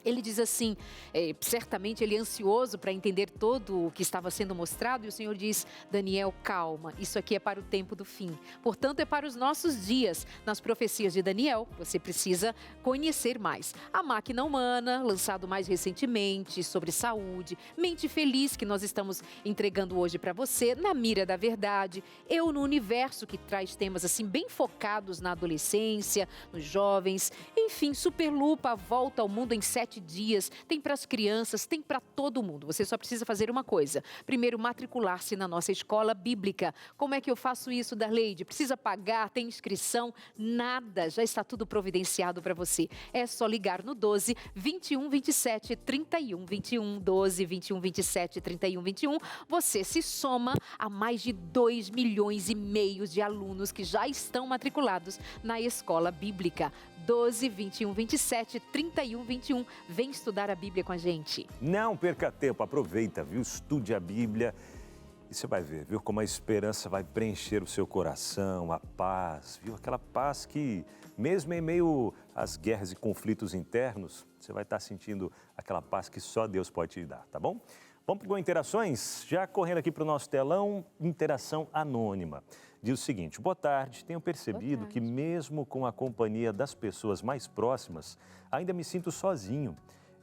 ele diz assim, certamente ele é ansioso para entender todo o que estava sendo mostrado, e o Senhor diz: Daniel, calma, isso aqui é para o tempo do fim. Portanto, é para os nossos dias. Nas profecias de Daniel, você precisa conhecer mais. A Máquina Humana, lançado mais recentemente, sobre saúde. Mente Feliz, que nós estamos entregando hoje para você. Na Mira da Verdade. Eu no Universo, que traz temas assim bem focados na adolescência, nos jovens. Enfim, Superlupa, a volta ao mundo em 7 dias, tem para as crianças, tem para todo mundo. Você só precisa fazer uma coisa: primeiro, matricular-se na nossa escola bíblica. Como é que eu faço isso, Darleide? Precisa pagar? Tem inscrição? Nada, já está tudo providenciado para você. É só ligar no 12 21 27 31 21, 12 21 27 31 21. Você se soma a mais de 2,5 milhões de alunos que já estão matriculados na escola bíblica. 12 21 27 31 21. Vem estudar a Bíblia com a gente. Não perca tempo, aproveita, viu? Estude a Bíblia e você vai ver, viu? Como a esperança vai preencher o seu coração, a paz, viu? Aquela paz que, mesmo em meio às guerras e conflitos internos, você vai estar sentindo aquela paz que só Deus pode te dar, tá bom? Vamos para interações? Já correndo aqui para o nosso telão, interação anônima. Diz o seguinte: boa tarde, tenho percebido que mesmo com a companhia das pessoas mais próximas, ainda me sinto sozinho.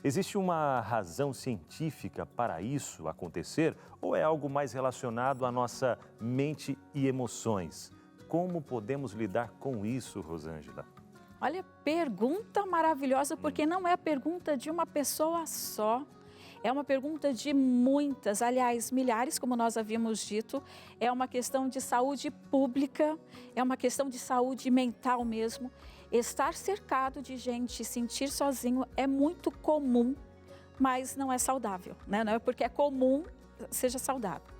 Existe uma razão científica para isso acontecer ou é algo mais relacionado à nossa mente e emoções? Como podemos lidar com isso, Rosângela? Olha, pergunta maravilhosa, porque não é a pergunta de uma pessoa só. É uma pergunta de muitas, aliás, milhares, como nós havíamos dito. É uma questão de saúde pública, é uma questão de saúde mental mesmo. Estar cercado de gente, sentir sozinho é muito comum, mas não é saudável, né? Não é porque é comum, seja saudável.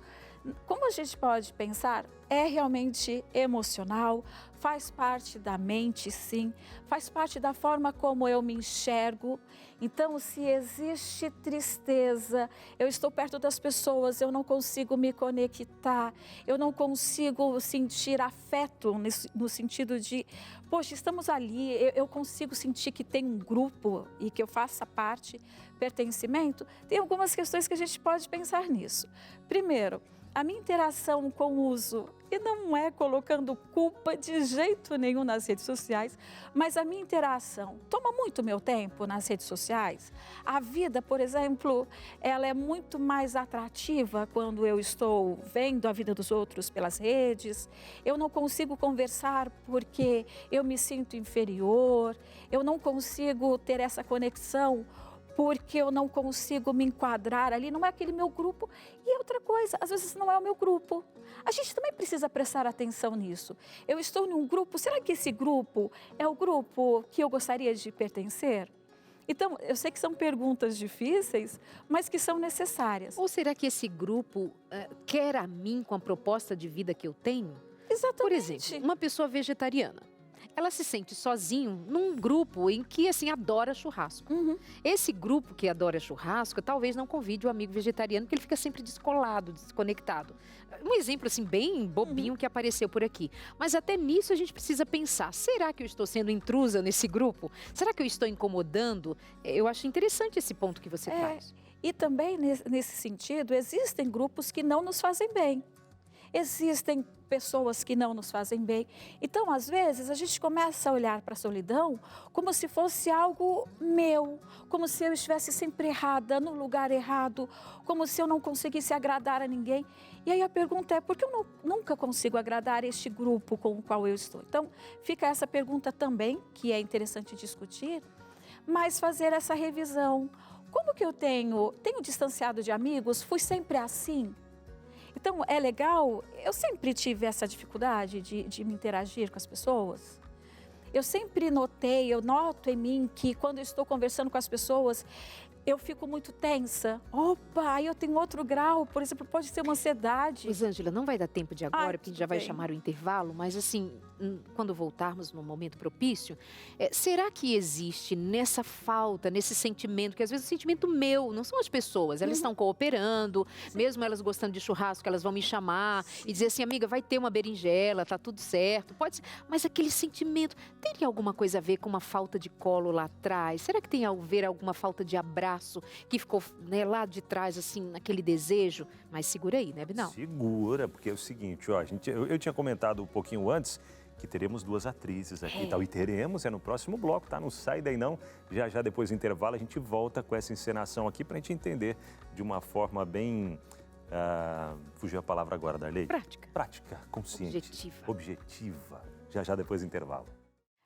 Como a gente pode pensar, é realmente emocional, faz parte da mente, sim, faz parte da forma como eu me enxergo. Então, se existe tristeza, eu estou perto das pessoas, eu não consigo me conectar, eu não consigo sentir afeto no sentido de, poxa, estamos ali, eu consigo sentir que tem um grupo e que eu faça parte, pertencimento. Tem algumas questões que a gente pode pensar nisso. Primeiro, a minha interação com o uso, e não é colocando culpa de jeito nenhum nas redes sociais, mas a minha interação toma muito meu tempo nas redes sociais. A vida, por exemplo, ela é muito mais atrativa quando eu estou vendo a vida dos outros pelas redes. Eu não consigo conversar porque eu me sinto inferior, eu não consigo ter essa conexão porque eu não consigo me enquadrar ali, não é aquele meu grupo. E outra coisa, às vezes não é o meu grupo. A gente também precisa prestar atenção nisso. Eu estou em um grupo, será que esse grupo é o grupo que eu gostaria de pertencer? Então, eu sei que são perguntas difíceis, mas que são necessárias. Ou será que esse grupo quer a mim com a proposta de vida que eu tenho? Exatamente. Por exemplo, uma pessoa vegetariana. Ela se sente sozinho num grupo em que, assim, adora churrasco. Esse grupo que adora churrasco, talvez não convide o amigo vegetariano, porque ele fica sempre descolado, desconectado. Um exemplo, assim, bem bobinho que apareceu por aqui. Mas até nisso a gente precisa pensar, será que eu estou sendo intrusa nesse grupo? Será que eu estou incomodando? Eu acho interessante esse ponto que você traz. E também, nesse sentido, existem grupos que não nos fazem bem. Existem pessoas que não nos fazem bem. Então, às vezes, a gente começa a olhar para a solidão como se fosse algo meu, como se eu estivesse sempre errada, no lugar errado, como se eu não conseguisse agradar a ninguém. E aí a pergunta é, por que eu nunca consigo agradar este grupo com o qual eu estou? Então, fica essa pergunta também, que é interessante discutir, mas fazer essa revisão. Como que eu tenho distanciado de amigos? Fui sempre assim? Então, é legal, eu sempre tive essa dificuldade de me interagir com as pessoas. Eu sempre eu noto em mim que quando eu estou conversando com as pessoas, eu fico muito tensa. Opa, aí eu tenho outro grau, por exemplo, pode ser uma ansiedade. Rosângela, não vai dar tempo de agora, porque a gente já vai bem. chamar o intervalo, mas assim, quando voltarmos no momento propício, será que existe nessa falta, nesse sentimento, que às vezes é um sentimento meu, não são as pessoas, elas estão cooperando, mesmo elas gostando de churrasco, elas vão me chamar e dizer assim, amiga, vai ter uma berinjela, tá tudo certo, pode ser, mas aquele sentimento, teria alguma coisa a ver com uma falta de colo lá atrás? Será que tem a ver alguma falta de abraço que ficou, né, lá de trás, assim, naquele desejo? Mas segura aí, né, Binal? Segura, porque é o seguinte, ó, eu tinha comentado um pouquinho antes que teremos 2 atrizes aqui e tal. E teremos, no próximo bloco, tá? Não sai daí não. Já depois do intervalo a gente volta com essa encenação aqui pra gente entender de uma forma bem... fugiu a palavra agora, Darley. Prática, consciente. Objetiva. Já depois do intervalo.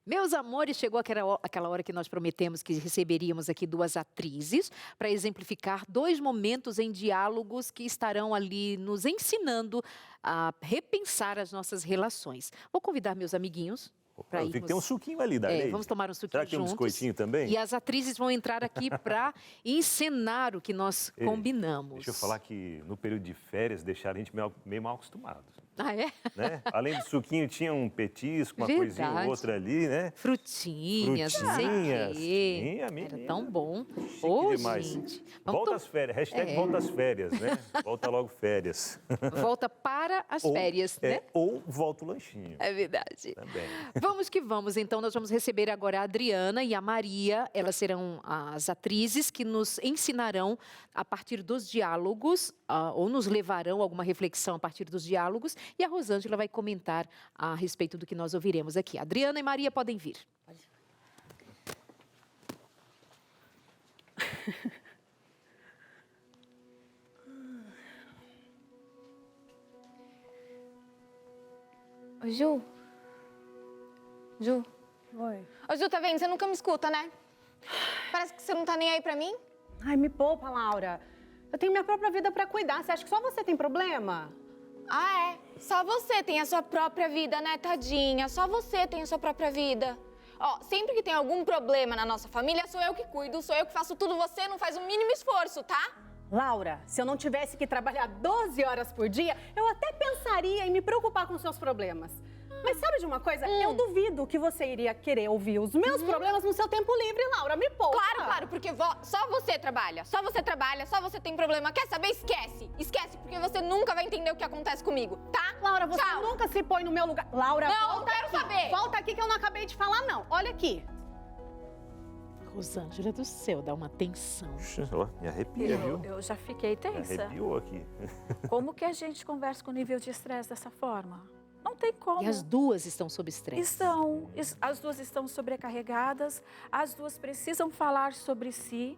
Meus amores, chegou aquela hora que nós prometemos que receberíamos aqui 2 atrizes para exemplificar 2 momentos em diálogos que estarão ali nos ensinando a repensar as nossas relações. Vou convidar meus amiguinhos para irmos... Tem um suquinho ali, Darley. Vamos tomar um suquinho juntos. Será que tem um biscoitinho também? E as atrizes vão entrar aqui para encenar o que nós combinamos. Deixa eu falar que no período de férias deixaram a gente meio mal acostumado. Ah, é? Né? Além do suquinho, tinha um petisco, uma coisinha ou outra ali, né? Frutinhas, não sei o quê. Era tão bom. Demais. Gente. Volta às férias, hashtag volta às férias, né? Volta logo férias. Volta para as férias, né? Ou volta o lanchinho. É verdade. Também. Vamos que vamos. Então, nós vamos receber agora a Adriana e a Maria. Elas serão as atrizes que nos ensinarão a partir dos diálogos, ou nos levarão a alguma reflexão a partir dos diálogos. E a Rosângela vai comentar a respeito do que nós ouviremos aqui. Adriana e Maria podem vir. Ô, Ju? Ju? Oi. Ô, Ju, tá vendo? Você nunca me escuta, né? Parece que você não tá nem aí pra mim. Ai, me poupa, Laura. Eu tenho minha própria vida pra cuidar. Você acha que só você tem problema? Ah, é? Só você tem a sua própria vida, né, tadinha? Só você tem a sua própria vida. Ó, sempre que tem algum problema na nossa família, sou eu que cuido, sou eu que faço tudo, você não faz o mínimo esforço, tá? Laura, se eu não tivesse que trabalhar 12 horas por dia, eu até pensaria em me preocupar com seus problemas. Mas sabe de uma coisa? Eu duvido que você iria querer ouvir os meus problemas no seu tempo livre, Laura. Me poupa. Claro, porque só você trabalha, só você tem problema. Quer saber? Esquece. Esquece, porque você nunca vai entender o que acontece comigo, tá? Laura, você nunca se põe no meu lugar. Laura, não quero saber. Volta aqui que eu não acabei de falar, não. Olha aqui. Rosângela do céu, dá uma tensão. Me arrepia, viu? Eu já fiquei tensa. Me arrepiou aqui. Como que a gente conversa com nível de estresse dessa forma? Não tem como. E as duas estão sob estresse? As duas estão sobrecarregadas, as duas precisam falar sobre si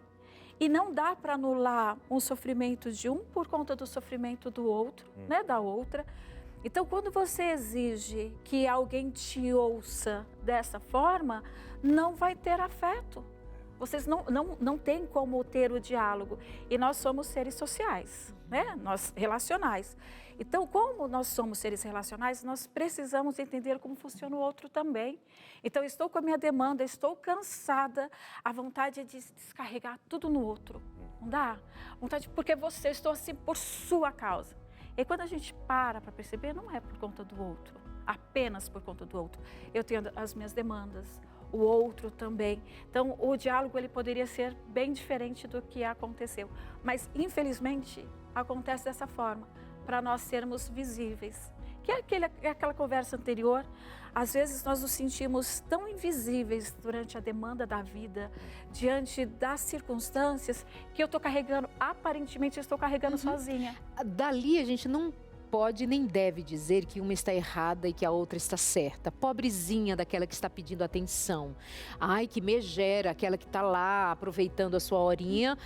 e não dá para anular um sofrimento de um por conta do sofrimento do outro, né, da outra. Então, quando você exige que alguém te ouça dessa forma, não vai ter afeto. vocês não têm como ter o diálogo. E nós somos seres sociais, né? Nós relacionais. Então, como nós somos seres relacionais, nós precisamos entender como funciona o outro também. Então, estou com a minha demanda, estou cansada, a vontade é de descarregar tudo no outro. Não dá? Vontade, porque você, estou assim por sua causa. E quando a gente para perceber, não é por conta do outro, apenas por conta do outro. Eu tenho as minhas demandas, o outro também. Então, o diálogo ele poderia ser bem diferente do que aconteceu. Mas, infelizmente, acontece dessa forma, para nós sermos visíveis. Que é aquela conversa anterior, às vezes nós nos sentimos tão invisíveis durante a demanda da vida, diante das circunstâncias, que eu estou carregando, aparentemente eu estou carregando sozinha. Dali a gente não pode nem deve dizer que uma está errada e que a outra está certa. Pobrezinha daquela que está pedindo atenção. Ai, que megera, aquela que está lá aproveitando a sua horinha,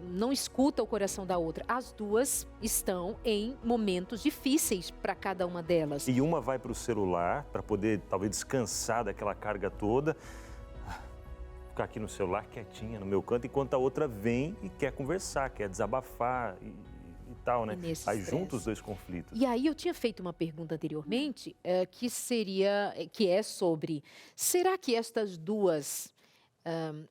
não escuta o coração da outra. As duas estão em momentos difíceis para cada uma delas. E uma vai para o celular para poder talvez descansar daquela carga toda, ficar aqui no celular quietinha no meu canto, enquanto a outra vem e quer conversar, quer desabafar e tal, né? Aí junta os dois conflitos. E aí eu tinha feito uma pergunta anteriormente que é sobre, será que estas duas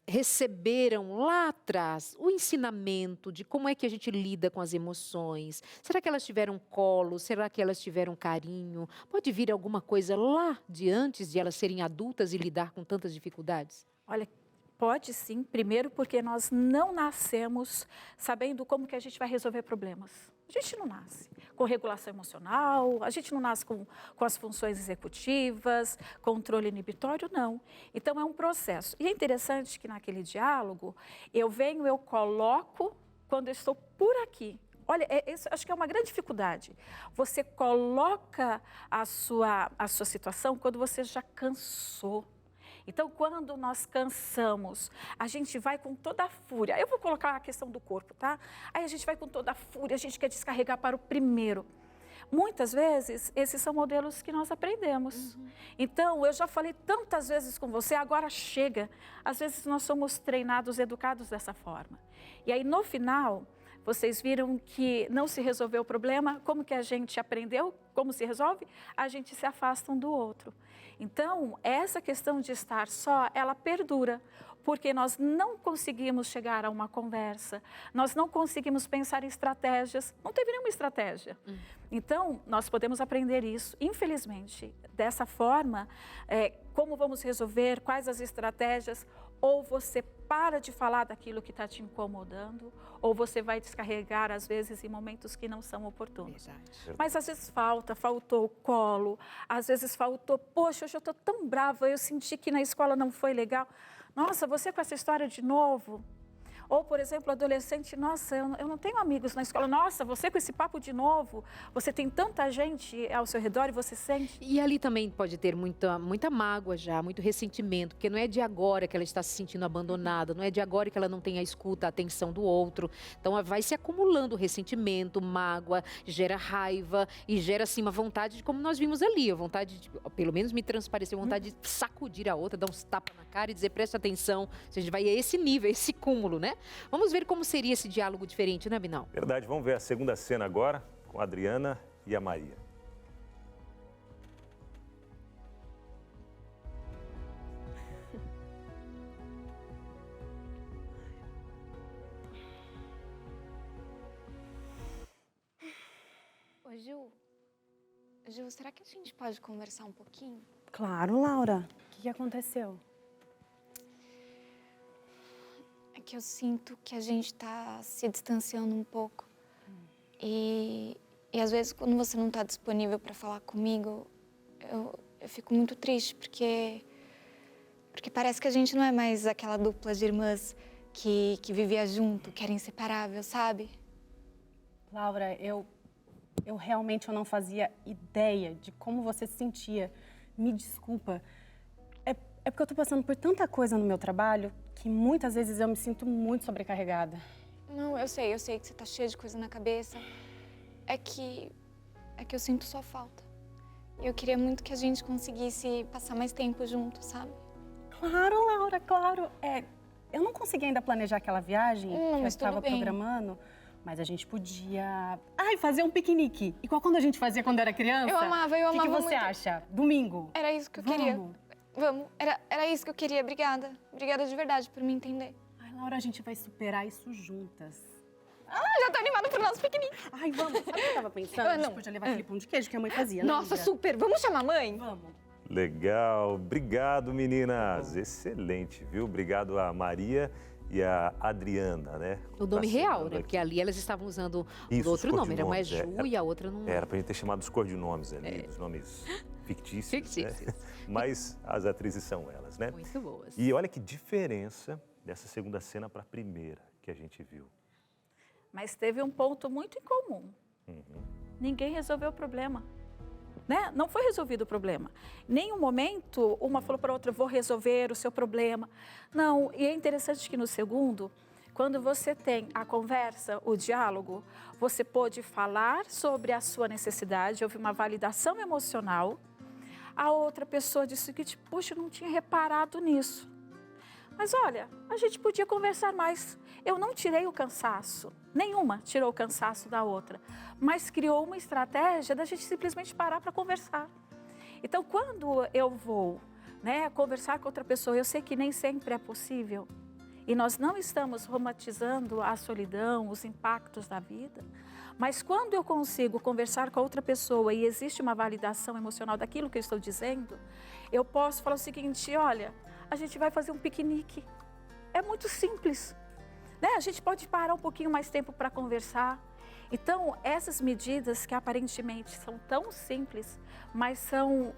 receberam lá atrás o ensinamento de como é que a gente lida com as emoções? Será que elas tiveram colo? Será que elas tiveram carinho? Pode vir alguma coisa lá de antes de elas serem adultas e lidar com tantas dificuldades? Olha, pode sim, primeiro porque nós não nascemos sabendo como que a gente vai resolver problemas. A gente não nasce com regulação emocional, a gente não nasce com as funções executivas, controle inibitório, não. Então é um processo. E é interessante que naquele diálogo, eu coloco quando eu estou por aqui. Olha, isso acho que é uma grande dificuldade. Você coloca a sua situação quando você já cansou. Então, quando nós cansamos, a gente vai com toda a fúria. Eu vou colocar a questão do corpo, tá? Aí a gente vai com toda a fúria, a gente quer descarregar para o primeiro. Muitas vezes, esses são modelos que nós aprendemos. Então, eu já falei tantas vezes com você, agora chega. Às vezes, nós somos treinados, educados dessa forma. E aí, no final, vocês viram que não se resolveu o problema. Como que a gente aprendeu? Como se resolve? A gente se afasta um do outro. Então, essa questão de estar só, ela perdura, porque nós não conseguimos chegar a uma conversa, nós não conseguimos pensar em estratégias, não teve nenhuma estratégia. Então, nós podemos aprender isso, infelizmente, dessa forma, como vamos resolver, quais as estratégias, ou você para de falar daquilo que está te incomodando, ou você vai descarregar, às vezes, em momentos que não são oportunos. Verdade. Mas às vezes faltou o colo, às vezes faltou, poxa, hoje eu estou tão brava, eu senti que na escola não foi legal. Nossa, você com essa história de novo? Ou, por exemplo, adolescente, nossa, eu não tenho amigos na escola. Nossa, você com esse papo de novo, você tem tanta gente ao seu redor e você sente. E ali também pode ter muita mágoa já, muito ressentimento, porque não é de agora que ela está se sentindo abandonada, não é de agora que ela não tem a escuta, a atenção do outro. Então, vai se acumulando ressentimento, mágoa, gera raiva e gera, assim, uma vontade de, como nós vimos ali, a vontade de, pelo menos me transpareceu, a vontade de sacudir a outra, dar uns tapas na cara e dizer, presta atenção. A gente vai a esse nível, a esse cúmulo, né? Vamos ver como seria esse diálogo diferente, né, Binal? Verdade, vamos ver a segunda cena agora, com a Adriana e a Maria. Ô, Ju, será que a gente pode conversar um pouquinho? Claro, Laura. O que aconteceu? Que eu sinto que a gente está se distanciando um pouco. E às vezes, quando você não está disponível para falar comigo, eu fico muito triste, porque parece que a gente não é mais aquela dupla de irmãs que vivia junto, que era inseparável, sabe? Laura, eu realmente não fazia ideia de como você se sentia. Me desculpa. É porque eu tô passando por tanta coisa no meu trabalho que muitas vezes eu me sinto muito sobrecarregada. Não, eu sei que você tá cheia de coisa na cabeça. É que eu sinto sua falta. E eu queria muito que a gente conseguisse passar mais tempo junto, sabe? Claro, Laura, claro. Eu não consegui ainda planejar aquela viagem que eu mas tudo estava bem. programando, mas a gente podia... fazer um piquenique. Igual quando a gente fazia quando era criança. Eu amava O que você muito. acha? Domingo? Era isso que eu queria. Vamos. Era isso que eu queria. Obrigada. Obrigada de verdade por me entender. Ai, Laura, a gente vai superar isso juntas. Já tô animada pro nosso piquenique. Ai, vamos. Sabe o que eu tava pensando? A gente podia levar aquele pão de queijo que a mãe fazia, Nossa, lembra? super. Vamos chamar a mãe? Vamos. Legal, obrigado meninas, excelente, viu? Obrigado a Maria e a Adriana, né? O nome real, né? Aqui. Porque ali elas estavam usando Isso, o outro os nome, era uma codinomes, Ju e a outra não... Era pra gente ter chamado os codinomes ali, os nomes fictícios, né? Mas as atrizes são elas, né? Muito boas. E olha que diferença dessa segunda cena para a primeira que a gente viu. Mas teve um ponto muito em comum. Ninguém resolveu o problema. Né? Não foi resolvido o problema. Em nenhum momento, uma falou para a outra, vou resolver o seu problema. Não, e é interessante que no segundo, quando você tem a conversa, o diálogo, você pode falar sobre a sua necessidade, houve uma validação emocional. A outra pessoa disse que, poxa, eu não tinha reparado nisso. Mas olha, a gente podia conversar mais. Eu não tirei o cansaço, nenhuma tirou o cansaço da outra, mas criou uma estratégia da gente simplesmente parar para conversar. Então, quando eu vou, conversar com outra pessoa, eu sei que nem sempre é possível, e nós não estamos romantizando a solidão, os impactos da vida, mas quando eu consigo conversar com outra pessoa e existe uma validação emocional daquilo que eu estou dizendo, eu posso falar o seguinte, olha, a gente vai fazer um piquenique. É muito simples, né? A gente pode parar um pouquinho mais tempo para conversar. Então, essas medidas que aparentemente são tão simples, mas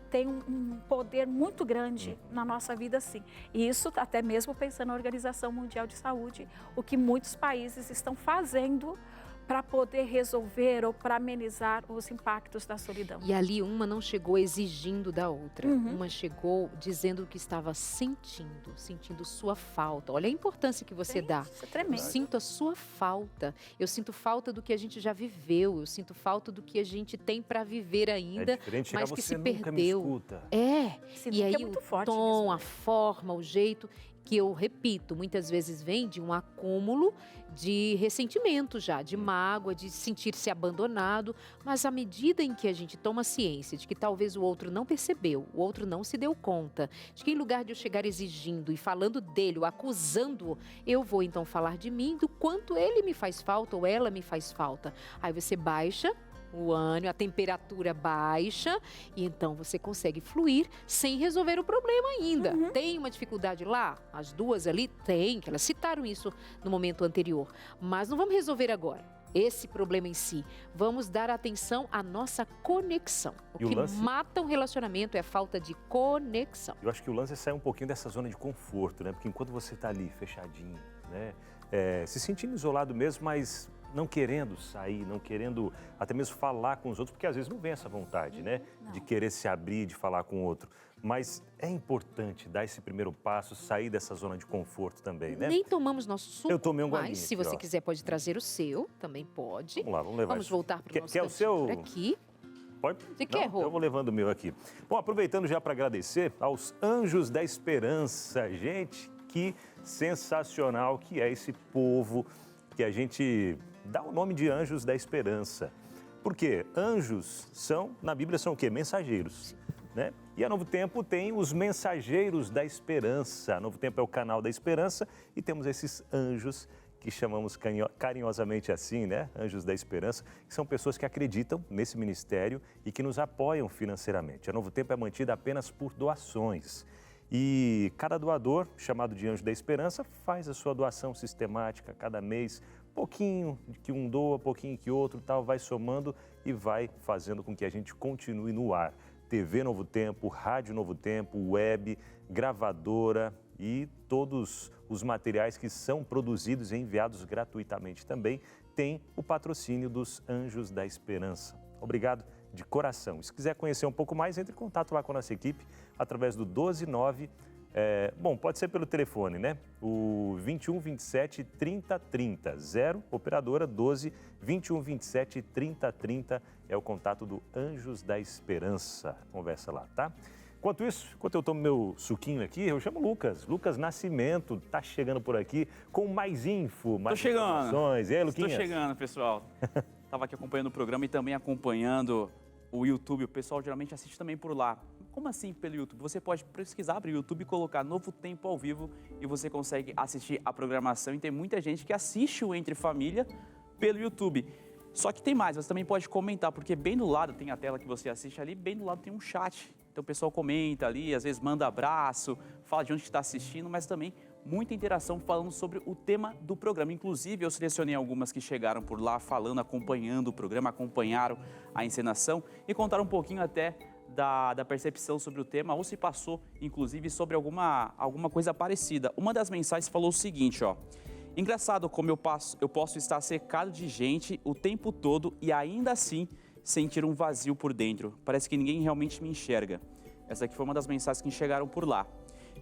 têm um poder muito grande na nossa vida, sim. E isso até mesmo pensando na Organização Mundial de Saúde, o que muitos países estão fazendo para poder resolver ou para amenizar os impactos da solidão. E ali uma não chegou exigindo da outra, uma chegou dizendo o que estava sentindo sua falta. Olha a importância que você dá. Isso é tremendo. Eu sinto a sua falta, eu sinto falta do que a gente já viveu, eu sinto falta do que a gente tem para viver ainda, mas que se perdeu. Me escuta. E aí é muito o forte tom, mesmo. a forma, o jeito, que eu repito, muitas vezes vem de um acúmulo de ressentimento já, de mágoa, de sentir-se abandonado, mas à medida em que a gente toma ciência de que talvez o outro não percebeu, o outro não se deu conta, de que em lugar de eu chegar exigindo e falando dele, ou acusando-o, eu vou então falar de mim, do quanto ele me faz falta ou ela me faz falta. Aí você baixa o ânimo, a temperatura baixa e então você consegue fluir sem resolver o problema ainda. Tem uma dificuldade lá? As duas ali tem, que elas citaram isso no momento anterior. Mas não vamos resolver agora esse problema em si. Vamos dar atenção à nossa conexão. O que mata um relacionamento é a falta de conexão. Eu acho que o lance é sair um pouquinho dessa zona de conforto, né? Porque enquanto você está ali fechadinho, né? Se sentindo isolado mesmo, mas não querendo sair, não querendo até mesmo falar com os outros, porque às vezes não vem essa vontade, né? De querer se abrir, de falar com o outro. Mas é importante dar esse primeiro passo, sair dessa zona de conforto também, né? Nem tomamos nosso suco. Eu tomei um golinho mas se aqui, você ó. quiser pode trazer o seu, também pode. Vamos lá, vamos levar. Vamos voltar para o nosso Quer o seu? por aqui. Pode? Você quer, Rô? Eu vou levando o meu aqui. Bom, aproveitando já para agradecer aos Anjos da Esperança. Gente, que sensacional que é esse povo que a gente dá o nome de Anjos da Esperança. Por quê? Anjos na Bíblia são o quê? Mensageiros, né? E a Novo Tempo tem os Mensageiros da Esperança. A Novo Tempo é o canal da Esperança e temos esses anjos que chamamos carinhosamente assim, né? Anjos da Esperança, que são pessoas que acreditam nesse ministério e que nos apoiam financeiramente. A Novo Tempo é mantida apenas por doações. E cada doador, chamado de Anjo da Esperança, faz a sua doação sistemática cada mês, pouquinho que um doa, pouquinho que outro, tal, vai somando e vai fazendo com que a gente continue no ar. TV Novo Tempo, Rádio Novo Tempo, web, gravadora e todos os materiais que são produzidos e enviados gratuitamente também têm o patrocínio dos Anjos da Esperança. Obrigado de coração. Se quiser conhecer um pouco mais, entre em contato lá com a nossa equipe através do 129. Pode ser pelo telefone, né? O 21 27 30 30, 0, operadora 12 21 27 30 30 é o contato do Anjos da Esperança. Conversa lá, tá? Enquanto isso, enquanto eu tomo meu suquinho aqui, eu chamo o Lucas. Lucas Nascimento tá chegando por aqui com mais info, mais informações. E aí, Luquinhas? Estou chegando, pessoal. Estava aqui acompanhando o programa e também acompanhando o YouTube. O pessoal geralmente assiste também por lá. Como assim pelo YouTube? Você pode pesquisar para o YouTube e colocar Novo Tempo ao vivo e você consegue assistir a programação. E tem muita gente que assiste o Entre Família pelo YouTube. Só que tem mais, você também pode comentar, porque bem do lado tem a tela que você assiste ali, bem do lado tem um chat. Então o pessoal comenta ali, às vezes manda abraço, fala de onde está assistindo, mas também muita interação falando sobre o tema do programa. Inclusive, eu selecionei algumas que chegaram por lá falando, acompanhando o programa, acompanharam a encenação e contaram um pouquinho até da percepção sobre o tema, ou se passou, inclusive, sobre alguma coisa parecida. Uma das mensagens falou o seguinte, ó. Engraçado como eu posso estar cercado de gente o tempo todo e ainda assim sentir um vazio por dentro. Parece que ninguém realmente me enxerga. Essa aqui foi uma das mensagens que chegaram por lá.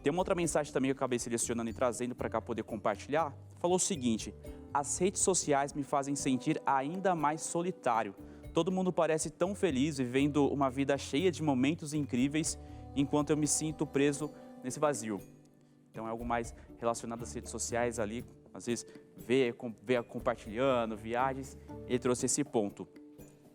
Tem uma outra mensagem também que eu acabei selecionando e trazendo para cá poder compartilhar. Falou o seguinte: as redes sociais me fazem sentir ainda mais solitário. Todo mundo parece tão feliz, vivendo uma vida cheia de momentos incríveis, enquanto eu me sinto preso nesse vazio. Então é algo mais relacionado às redes sociais ali, às vezes ver compartilhando, viagens, ele trouxe esse ponto.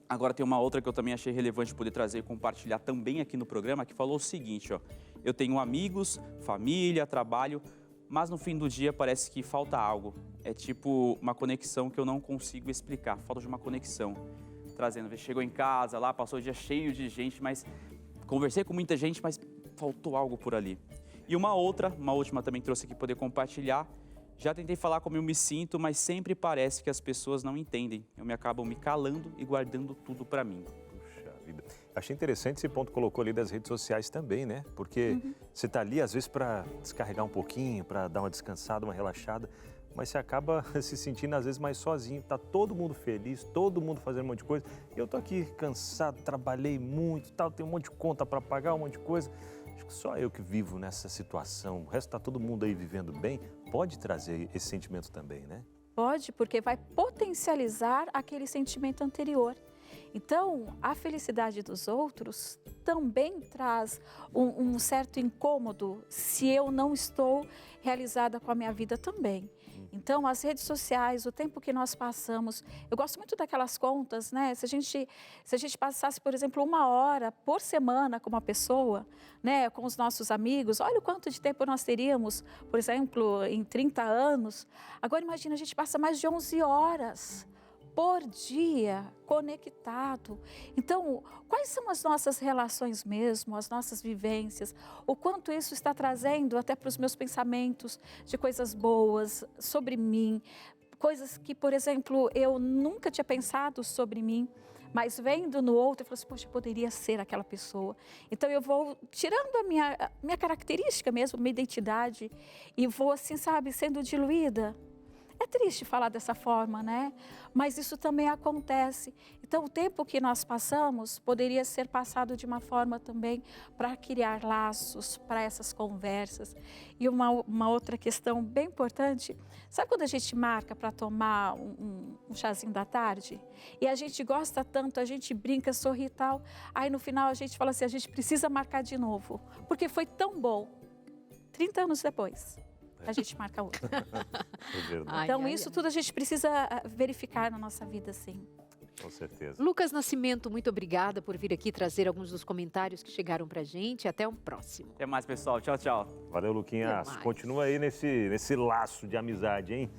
Agora tem uma outra que eu também achei relevante poder trazer e compartilhar também aqui no programa, que falou o seguinte, ó. Eu tenho amigos, família, trabalho, mas no fim do dia parece que falta algo. É tipo uma conexão que eu não consigo explicar, falta de uma conexão. Trazendo, chegou em casa lá, passou o dia cheio de gente, mas conversei com muita gente, mas faltou algo por ali. E uma última também trouxe aqui poder compartilhar. Já tentei falar como eu me sinto, mas sempre parece que as pessoas não entendem. Eu me acabo me calando e guardando tudo para mim. Puxa vida. Achei interessante esse ponto que colocou ali das redes sociais também, né? Porque você está ali, às vezes, para descarregar um pouquinho, para dar uma descansada, uma relaxada, mas você acaba se sentindo, às vezes, mais sozinho. Tá todo mundo feliz, todo mundo fazendo um monte de coisa. E eu tô aqui cansado, trabalhei muito, tal, tenho um monte de conta para pagar, um monte de coisa. Acho que só eu que vivo nessa situação. O resto tá todo mundo aí vivendo bem. Pode trazer esse sentimento também, né? Pode, porque vai potencializar aquele sentimento anterior. Então, a felicidade dos outros também traz um certo incômodo se eu não estou realizada com a minha vida também. Então, as redes sociais, o tempo que nós passamos, eu gosto muito daquelas contas, né? Se a gente passasse, por exemplo, 1 hora por semana com uma pessoa, né? Com os nossos amigos, olha o quanto de tempo nós teríamos, por exemplo, em 30 anos. Agora, imagina, a gente passa mais de 11 horas por dia conectado. Então, quais são as nossas relações mesmo, as nossas vivências? O quanto isso está trazendo até para os meus pensamentos de coisas boas sobre mim, coisas que, por exemplo, eu nunca tinha pensado sobre mim, mas vendo no outro, eu falo assim, poxa, eu poderia ser aquela pessoa. Então, eu vou tirando a minha característica mesmo, minha identidade, e vou assim, sabe, sendo diluída. É triste falar dessa forma, né? Mas isso também acontece. Então, o tempo que nós passamos poderia ser passado de uma forma também para criar laços, para essas conversas. E uma outra questão bem importante, sabe quando a gente marca para tomar um chazinho da tarde? E a gente gosta tanto, a gente brinca, sorri e tal. Aí, no final, a gente fala assim, a gente precisa marcar de novo, porque foi tão bom. 30 anos depois. A gente marca outro. Então, isso tudo a gente precisa verificar na nossa vida, sim. Com certeza. Lucas Nascimento, muito obrigada por vir aqui trazer alguns dos comentários que chegaram pra gente. Até o próximo. Até mais, pessoal. Tchau, tchau. Valeu, Luquinhas. Continua aí nesse laço de amizade, hein?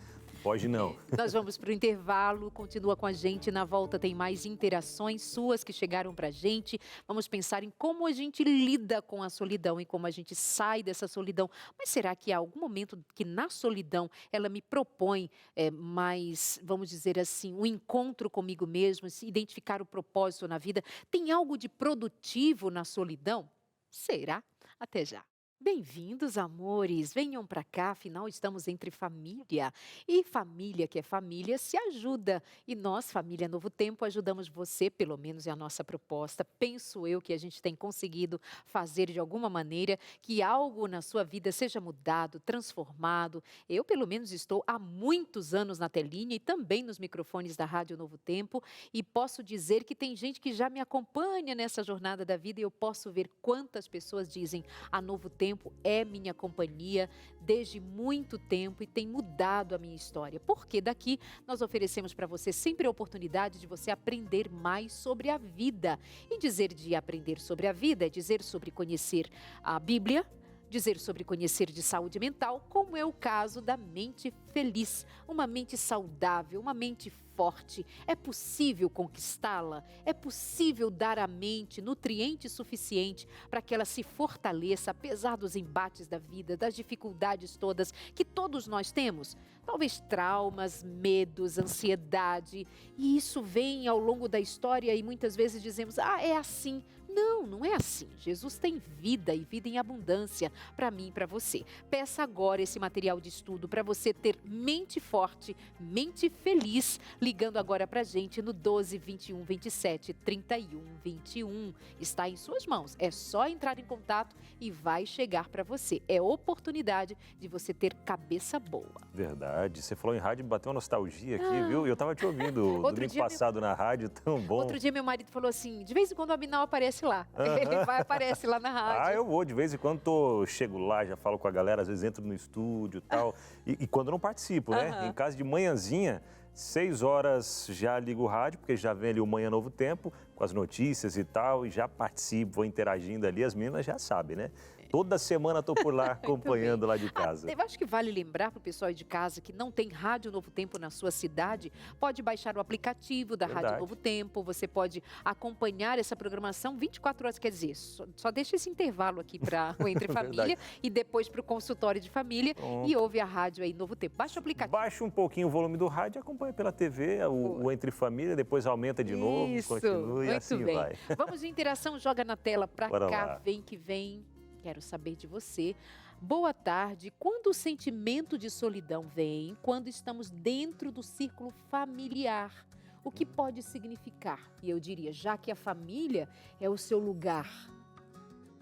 Pode não. Nós vamos para o intervalo, continua com a gente. Na volta tem mais interações suas que chegaram para a gente. Vamos pensar em como a gente lida com a solidão e como a gente sai dessa solidão. Mas será que há algum momento que na solidão ela me propõe mais, vamos dizer assim, um encontro comigo mesmo, se identificar o propósito na vida? Tem algo de produtivo na solidão? Será? Até já. Bem-vindos, amores. Venham para cá, afinal estamos entre família. E família que é família se ajuda. E nós, Família Novo Tempo, ajudamos você, pelo menos é a nossa proposta. Penso eu que a gente tem conseguido fazer de alguma maneira que algo na sua vida seja mudado, transformado. Eu, pelo menos, estou há muitos anos na telinha e também nos microfones da Rádio Novo Tempo. E posso dizer que tem gente que já me acompanha nessa jornada da vida e eu posso ver quantas pessoas dizem a Novo Tempo é minha companhia desde muito tempo e tem mudado a minha história. Porque daqui nós oferecemos para você sempre a oportunidade de você aprender mais sobre a vida. E dizer de aprender sobre a vida é dizer sobre conhecer a Bíblia, dizer sobre conhecer de saúde mental, como é o caso da mente feliz, uma mente saudável, uma mente forte. É possível conquistá-la? É possível dar à mente nutriente suficiente para que ela se fortaleça, apesar dos embates da vida, das dificuldades todas que todos nós temos? Talvez traumas, medos, ansiedade. E isso vem ao longo da história e muitas vezes dizemos, é assim. Não, não é assim. Jesus tem vida e vida em abundância para mim e para você. Peça agora esse material de estudo para você ter mente forte, mente feliz, ligando agora para a gente no 12 21 27 31 21. Está em suas mãos. É só entrar em contato e vai chegar para você. É oportunidade de você ter cabeça boa. Verdade. Você falou em rádio, bateu uma nostalgia aqui, viu? Eu estava te ouvindo domingo passado na rádio, tão bom. Outro dia meu marido falou assim, de vez em quando o Abinal aparece lá. Ele aparece lá na rádio. Eu vou, de vez em quando chego lá, já falo com a galera, às vezes entro no estúdio e tal. E quando não participo, né? Em casa de manhãzinha, 6 horas já ligo o rádio, porque já vem ali o Manhã Novo Tempo, com as notícias e tal, e já participo, vou interagindo ali, as meninas já sabem, né? Toda semana estou por lá acompanhando lá de casa. Eu acho que vale lembrar para o pessoal de casa que não tem Rádio Novo Tempo na sua cidade, pode baixar o aplicativo da Rádio Novo Tempo, você pode acompanhar essa programação 24 horas, quer dizer, só deixa esse intervalo aqui para o Entre Família e depois para o consultório de família e ouve a rádio aí Novo Tempo. Baixa o aplicativo. Baixa um pouquinho o volume do rádio e acompanha pela TV, o Entre Família, depois aumenta de novo, continua e assim vai. Vamos de interação, joga na tela para cá, lá. Vem que vem. Quero saber de você. Boa tarde. Quando o sentimento de solidão vem, quando estamos dentro do círculo familiar, o que pode significar? E eu diria, já que a família é o seu lugar,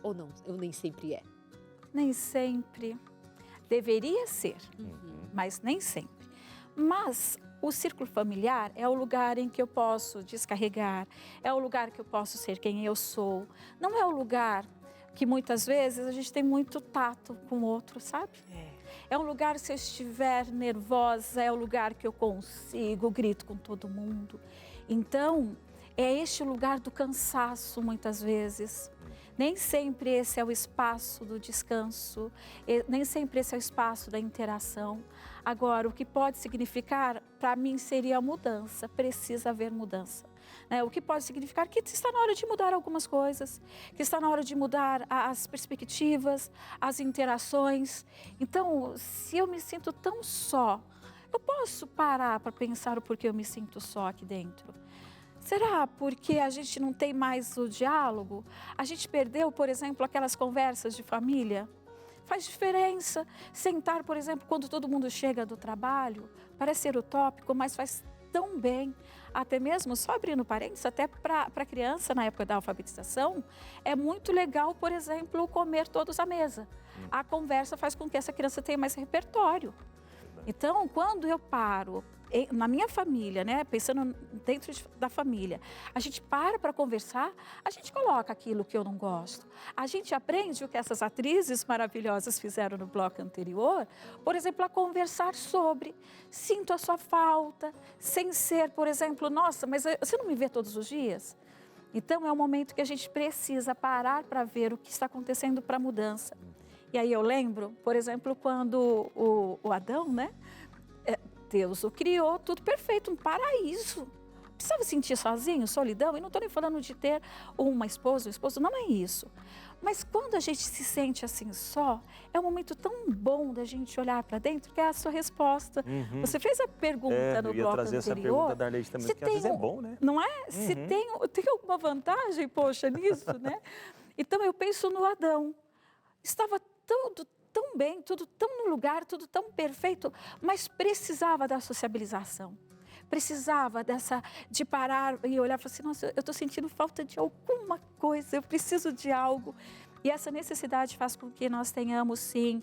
ou não, ou nem sempre é? Nem sempre. Deveria ser, mas nem sempre. Mas o círculo familiar é o lugar em que eu posso descarregar, é o lugar que eu posso ser quem eu sou. Não é o lugar que muitas vezes a gente tem muito tato com o outro, sabe? É um lugar, se eu estiver nervosa, é o lugar que eu consigo, grito com todo mundo. Então, é este o lugar do cansaço, muitas vezes. Nem sempre esse é o espaço do descanso, nem sempre esse é o espaço da interação. Agora, o que pode significar, para mim, seria a mudança, precisa haver mudança. O que pode significar que está na hora de mudar algumas coisas, que está na hora de mudar as perspectivas, as interações. Então, se eu me sinto tão só, eu posso parar para pensar o porquê eu me sinto só aqui dentro. Será porque a gente não tem mais o diálogo? A gente perdeu, por exemplo, aquelas conversas de família? Faz diferença sentar, por exemplo, quando todo mundo chega do trabalho, parece ser utópico, mas faz tão bem, até mesmo, só abrindo parênteses, até para a criança na época da alfabetização, é muito legal, por exemplo, comer todos à mesa. A conversa faz com que essa criança tenha mais repertório. Então, quando eu paro, na minha família, né, pensando dentro da família, a gente para conversar, a gente coloca aquilo que eu não gosto. A gente aprende o que essas atrizes maravilhosas fizeram no bloco anterior, por exemplo, a conversar sobre, sinto a sua falta, sem ser, por exemplo, nossa, mas você não me vê todos os dias? Então, é um momento que a gente precisa parar para ver o que está acontecendo para a mudança. E aí eu lembro, por exemplo, quando o Adão, né? Deus o criou, tudo perfeito, um paraíso. Precisava sentir sozinho, solidão, e não estou nem falando de ter uma esposa, um esposo, não é isso. Mas quando a gente se sente assim só, é um momento tão bom da gente olhar para dentro, que é a sua resposta. Você fez a pergunta no bloco anterior. Eu ia trazer essa pergunta da Arleide também, que às vezes é bom, né? Não é? Se tem alguma vantagem, poxa, nisso, né? Então eu penso no Adão. Estava tudo tão bem, tudo tão no lugar, tudo tão perfeito, mas precisava da sociabilização. Precisava de parar e olhar e falar assim, nossa, eu estou sentindo falta de alguma coisa, eu preciso de algo. E essa necessidade faz com que nós tenhamos, sim,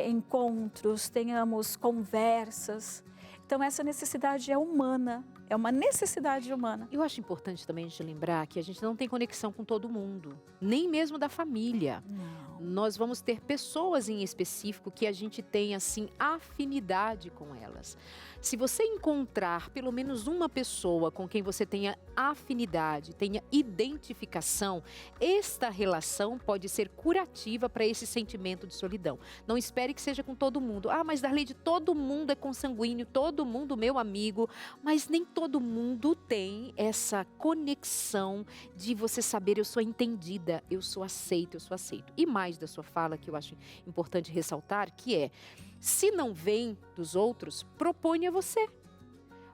encontros, tenhamos conversas. Então, essa necessidade é humana, é uma necessidade humana. Eu acho importante também a gente lembrar que a gente não tem conexão com todo mundo, nem mesmo da família. Não. Nós vamos ter pessoas em específico que a gente tem, assim, afinidade com elas. Se você encontrar pelo menos uma pessoa com quem você tenha afinidade, tenha identificação, esta relação pode ser curativa para esse sentimento de solidão. Não espere que seja com todo mundo. Ah, mas Darleide, todo mundo é consanguíneo, todo mundo meu amigo, mas nem todo mundo tem essa conexão de você saber, eu sou entendida, eu sou aceita, eu sou aceito. E mais da sua fala, que eu acho importante ressaltar, que é, se não vem dos outros, proponha você.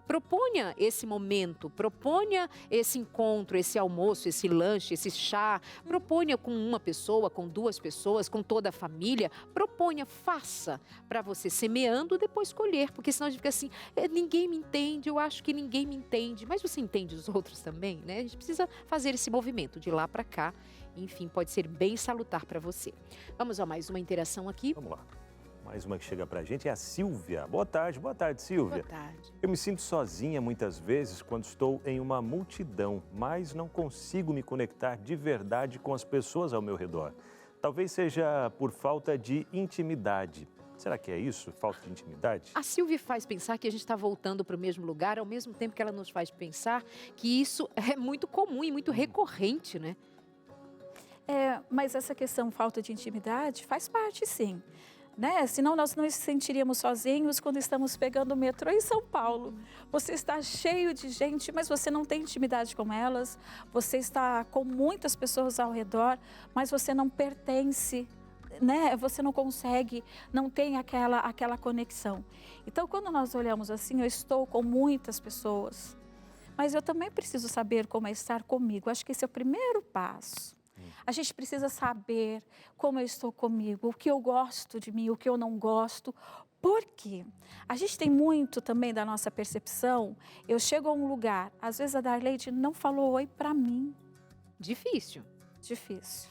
Proponha esse momento, proponha esse encontro, esse almoço, esse lanche, esse chá. Proponha com uma pessoa, com duas pessoas, com toda a família. Proponha, faça, para você semeando, depois colher. Porque senão a gente fica assim, ninguém me entende, eu acho que ninguém me entende. Mas você entende os outros também, né? A gente precisa fazer esse movimento de lá para cá. Enfim, pode ser bem salutar para você. Vamos a mais uma interação aqui. Vamos lá. Mais uma que chega pra gente é a Silvia. Boa tarde, Silvia. Boa tarde. Eu me sinto sozinha muitas vezes quando estou em uma multidão, mas não consigo me conectar de verdade com as pessoas ao meu redor. Talvez seja por falta de intimidade. Será que é isso? Falta de intimidade? A Silvia faz pensar que a gente está voltando para o mesmo lugar, ao mesmo tempo que ela nos faz pensar que isso é muito comum e muito recorrente, né? Mas essa questão falta de intimidade faz parte, sim. Né? Senão nós não nos sentiríamos sozinhos quando estamos pegando o metrô em São Paulo. Você está cheio de gente, mas você não tem intimidade com elas. Você está com muitas pessoas ao redor, mas você não pertence, né? Você não consegue, não tem aquela conexão. Então, quando nós olhamos assim, eu estou com muitas pessoas, mas eu também preciso saber como é estar comigo. Acho que esse é o primeiro passo. A gente precisa saber como eu estou comigo, o que eu gosto de mim, o que eu não gosto. Por quê? A gente tem muito também da nossa percepção. Eu chego a um lugar, às vezes a Darleide não falou oi para mim. Difícil. Difícil.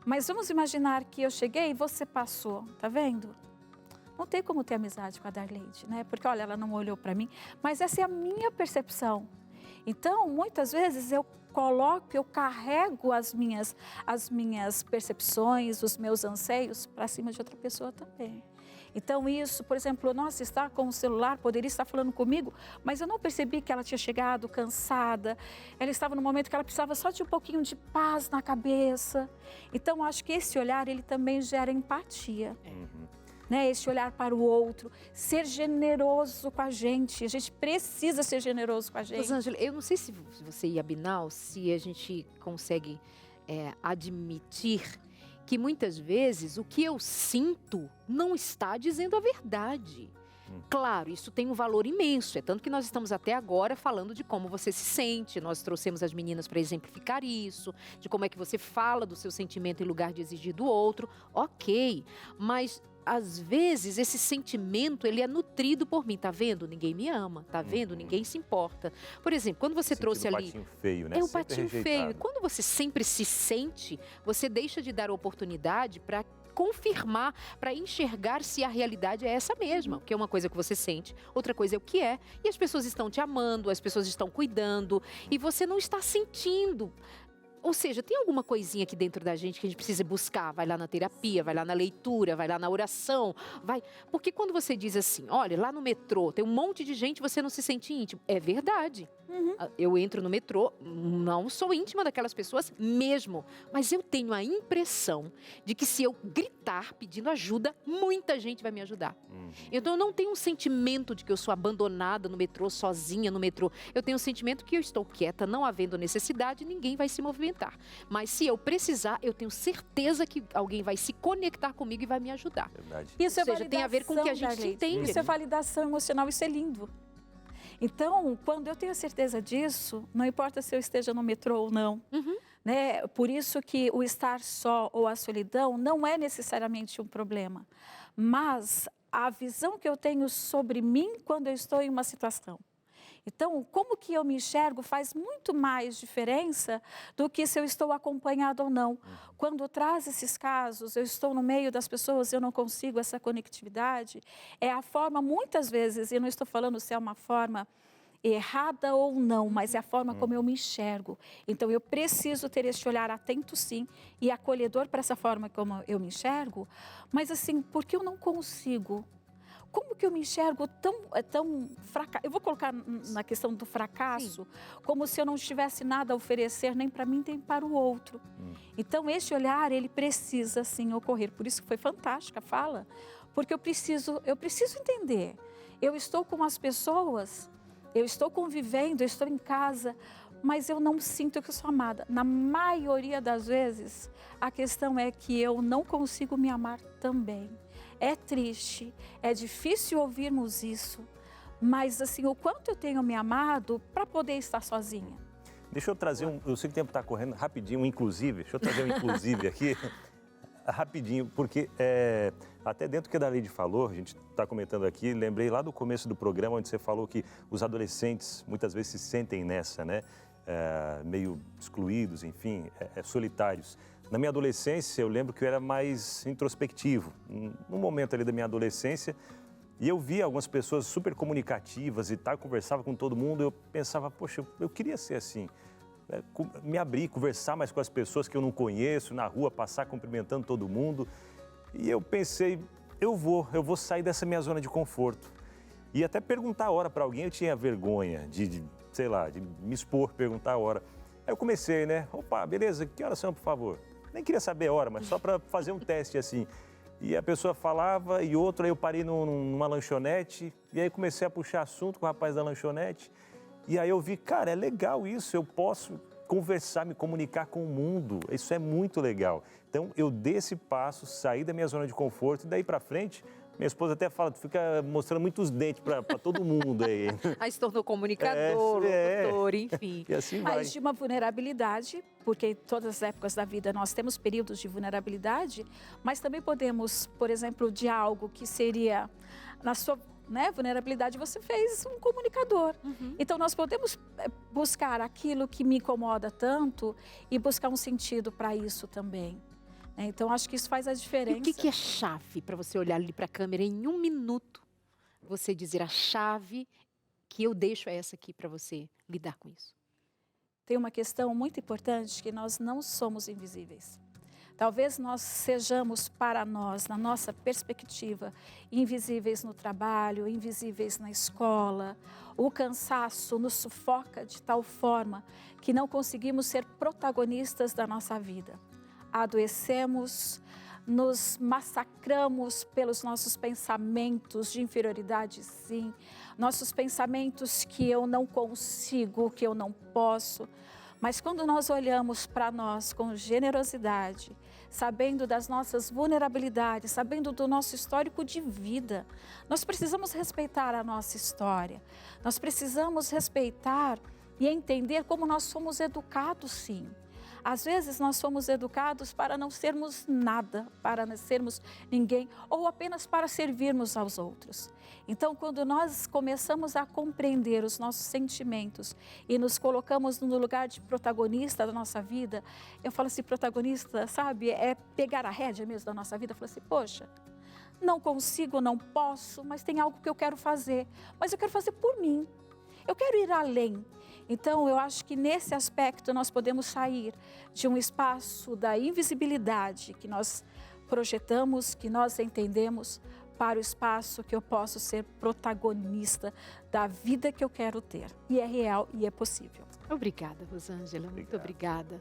Mas vamos imaginar que eu cheguei e você passou, tá vendo? Não tem como ter amizade com a Darleide, né? Porque, olha, ela não olhou para mim, mas essa é a minha percepção. Então, muitas vezes eu carrego as minhas percepções, os meus anseios para cima de outra pessoa também. Então isso, por exemplo, nossa, está com o celular, poderia estar falando comigo, mas eu não percebi que ela tinha chegado cansada, ela estava no momento que ela precisava só de um pouquinho de paz na cabeça. Então, acho que esse olhar, ele também gera empatia. Né, esse olhar para o outro, ser generoso com a gente precisa ser generoso com a gente. Rosângela, eu não sei se você e a Binal, se a gente consegue admitir que muitas vezes o que eu sinto não está dizendo a verdade. Claro, isso tem um valor imenso, é tanto que nós estamos até agora falando de como você se sente, nós trouxemos as meninas para exemplificar isso, de como é que você fala do seu sentimento em lugar de exigir do outro, ok, mas às vezes esse sentimento ele é nutrido por mim, tá vendo? Ninguém me ama, tá vendo? Ninguém se importa. Por exemplo, quando você trouxe ali... um patinho feio, né? É um patinho feio. E quando você sempre se sente, você deixa de dar oportunidade para confirmar, para enxergar se a realidade é essa mesma. Porque é uma coisa que você sente, outra coisa é o que é. E as pessoas estão te amando, as pessoas estão cuidando e você não está sentindo. Ou seja, tem alguma coisinha aqui dentro da gente que a gente precisa buscar. Vai lá na terapia, vai lá na leitura, vai lá na oração, vai. Porque quando você diz assim, olha, lá no metrô tem um monte de gente, você não se sente íntimo. É verdade. Eu entro no metrô, não sou íntima daquelas pessoas mesmo. Mas eu tenho a impressão de que se eu gritar pedindo ajuda, muita gente vai me ajudar. Então eu não tenho um sentimento de que eu sou abandonada no metrô, sozinha no metrô. Eu tenho um sentimento que eu estou quieta, não havendo necessidade, ninguém vai se movimentar. Mas se eu precisar, eu tenho certeza que alguém vai se conectar comigo e vai me ajudar. Verdade. Isso Ou seja, tem a ver com o que a gente entende. Isso é validação emocional, isso é lindo. Então, quando eu tenho a certeza disso, não importa se eu esteja no metrô ou não, né? Por isso que o estar só ou a solidão não é necessariamente um problema, mas a visão que eu tenho sobre mim quando eu estou em uma situação. Então, como que eu me enxergo faz muito mais diferença do que se eu estou acompanhado ou não. Quando traz esses casos, eu estou no meio das pessoas, eu não consigo essa conectividade, é a forma, muitas vezes, e não estou falando se é uma forma errada ou não, mas é a forma como eu me enxergo. Então, eu preciso ter esse olhar atento, sim, e acolhedor para essa forma como eu me enxergo, mas assim, porque eu não consigo. Como que eu me enxergo tão fracasso? Eu vou colocar na questão do fracasso, como se eu não tivesse nada a oferecer, nem para mim, nem para o outro. Então, esse olhar, ele precisa, sim, ocorrer. Por isso que foi fantástica a fala, porque eu preciso entender. Eu estou com as pessoas, eu estou convivendo, eu estou em casa, mas eu não sinto que eu sou amada. Na maioria das vezes, a questão é que eu não consigo me amar também. É triste, é difícil ouvirmos isso, mas assim, o quanto eu tenho me amado para poder estar sozinha. Deixa eu trazer eu sei que o tempo está correndo rapidinho, inclusive, deixa eu trazer um inclusive aqui, rapidinho, porque até dentro do que a Daleide falou, a gente está comentando aqui, lembrei lá do começo do programa, onde você falou que os adolescentes muitas vezes se sentem nessa, né? Meio excluídos, enfim, solitários. Na minha adolescência, eu lembro que eu era mais introspectivo. No momento ali da minha adolescência, e eu via algumas pessoas super comunicativas e tal, conversava com todo mundo, eu pensava, poxa, eu queria ser assim. Me abrir, conversar mais com as pessoas que eu não conheço, na rua, passar cumprimentando todo mundo. E eu pensei, eu vou sair dessa minha zona de conforto. E até perguntar a hora para alguém, eu tinha vergonha de me expor, perguntar a hora. Aí eu comecei, né? Opa, beleza, que horas são, por favor? Nem queria saber a hora, mas só para fazer um teste assim. E a pessoa falava e outra, aí eu parei numa lanchonete e aí comecei a puxar assunto com o rapaz da lanchonete. E aí eu vi, cara, é legal isso, eu posso conversar, me comunicar com o mundo, isso é muito legal. Então eu dei esse passo, saí da minha zona de conforto e daí para frente, minha esposa até fala, tu fica mostrando muitos dentes para todo mundo aí. Aí se tornou comunicador, locutor, enfim. E assim vai. Mas de uma vulnerabilidade, porque em todas as épocas da vida nós temos períodos de vulnerabilidade, mas também podemos, por exemplo, de algo que seria, na sua vulnerabilidade, você fez um comunicador. Então nós podemos buscar aquilo que me incomoda tanto e buscar um sentido para isso também. Então, acho que isso faz a diferença. E o que é chave para você olhar ali para a câmera em 1 minuto? Você dizer a chave que eu deixo é essa aqui para você lidar com isso. Tem uma questão muito importante, que nós não somos invisíveis. Talvez nós sejamos para nós, na nossa perspectiva, invisíveis no trabalho, invisíveis na escola. O cansaço nos sufoca de tal forma que não conseguimos ser protagonistas da nossa vida. Adoecemos, nos massacramos pelos nossos pensamentos de inferioridade, sim. Nossos pensamentos que eu não consigo, que eu não posso. Mas quando nós olhamos para nós com generosidade, sabendo das nossas vulnerabilidades, sabendo do nosso histórico de vida, nós precisamos respeitar a nossa história. Nós precisamos respeitar e entender como nós somos educados, sim. Às vezes nós somos educados para não sermos nada, para não sermos ninguém, ou apenas para servirmos aos outros. Então, quando nós começamos a compreender os nossos sentimentos e nos colocamos no lugar de protagonista da nossa vida, eu falo assim, protagonista, sabe, é pegar a rédea mesmo da nossa vida, eu falo assim, poxa, não consigo, não posso, mas tem algo que eu quero fazer, mas eu quero fazer por mim, eu quero ir além. Então, eu acho que nesse aspecto nós podemos sair de um espaço da invisibilidade que nós projetamos, que nós entendemos, para o espaço que eu posso ser protagonista da vida que eu quero ter. E é real e é possível. Obrigada, Rosângela, muito obrigada.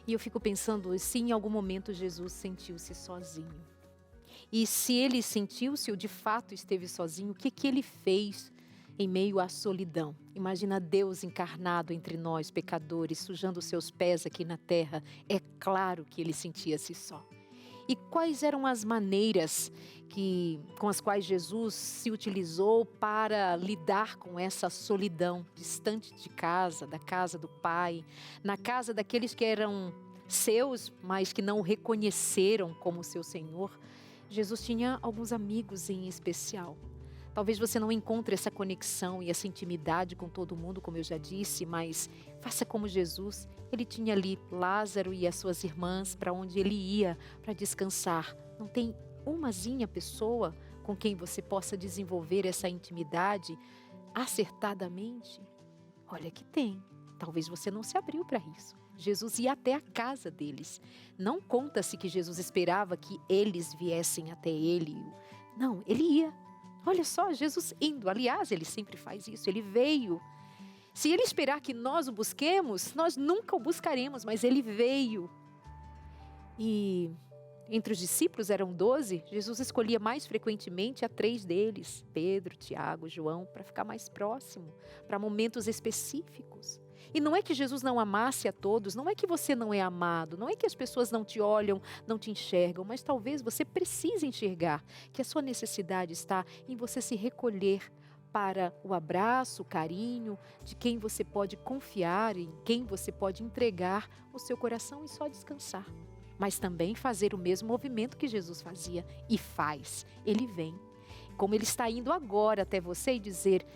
E eu fico pensando, se em algum momento Jesus sentiu-se sozinho. E se ele sentiu-se ou de fato esteve sozinho, o que ele fez em meio à solidão? Imagina Deus encarnado entre nós, pecadores, sujando os seus pés aqui na terra. É claro que ele sentia-se só. E quais eram as maneiras com as quais Jesus se utilizou para lidar com essa solidão, distante de casa, da casa do Pai, na casa daqueles que eram seus, mas que não o reconheceram como seu Senhor, Jesus tinha alguns amigos em especial. Talvez você não encontre essa conexão e essa intimidade com todo mundo, como eu já disse, mas faça como Jesus. Ele tinha ali Lázaro e as suas irmãs para onde ele ia para descansar. Não tem umazinha pessoa com quem você possa desenvolver essa intimidade acertadamente? Olha que tem. Talvez você não se abriu para isso. Jesus ia até a casa deles. Não conta-se que Jesus esperava que eles viessem até ele. Não, ele ia. Olha só, Jesus indo. Aliás, ele sempre faz isso. Ele veio. Se ele esperar que nós o busquemos, nós nunca o buscaremos, mas ele veio. E entre os discípulos eram 12, Jesus escolhia mais frequentemente a 3 deles, Pedro, Tiago, João, para ficar mais próximo, para momentos específicos. E não é que Jesus não amasse a todos, não é que você não é amado, não é que as pessoas não te olham, não te enxergam, mas talvez você precise enxergar que a sua necessidade está em você se recolher para o abraço, o carinho de quem você pode confiar, em quem você pode entregar o seu coração e só descansar. Mas também fazer o mesmo movimento que Jesus fazia e faz. Ele vem. Como ele está indo agora até você e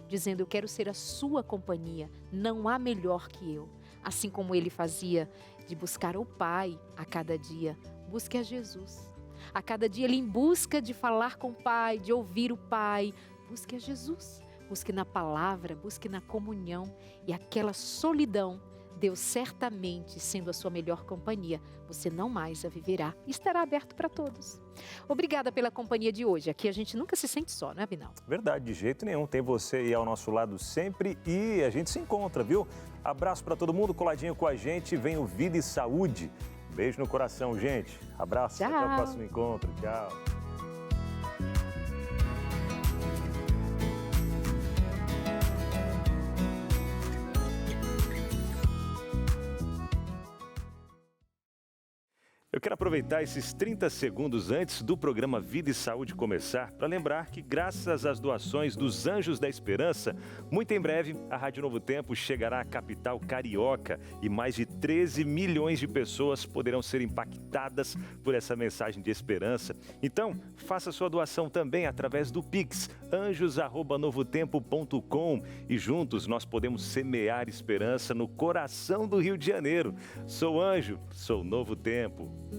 dizendo, eu quero ser a sua companhia, não há melhor que eu. Assim como ele fazia de buscar o Pai a cada dia, busque a Jesus. A cada dia ele em busca de falar com o Pai, de ouvir o Pai, busque a Jesus. Busque na palavra, busque na comunhão e aquela solidão, Deus certamente, sendo a sua melhor companhia, você não mais a viverá e estará aberto para todos. Obrigada pela companhia de hoje. Aqui a gente nunca se sente só, não é, Binal? Verdade, de jeito nenhum. Tem você aí ao nosso lado sempre e a gente se encontra, viu? Abraço para todo mundo, coladinho com a gente. Vem o Vida e Saúde. Beijo no coração, gente. Abraço, Tchau. Até o próximo encontro. Tchau. Eu quero aproveitar esses 30 segundos antes do programa Vida e Saúde começar para lembrar que, graças às doações dos Anjos da Esperança, muito em breve a Rádio Novo Tempo chegará à capital carioca e mais de 13 milhões de pessoas poderão ser impactadas por essa mensagem de esperança. Então, faça sua doação também através do Pix, anjos@novotempo.com, e juntos nós podemos semear esperança no coração do Rio de Janeiro. Sou Anjo, sou Novo Tempo.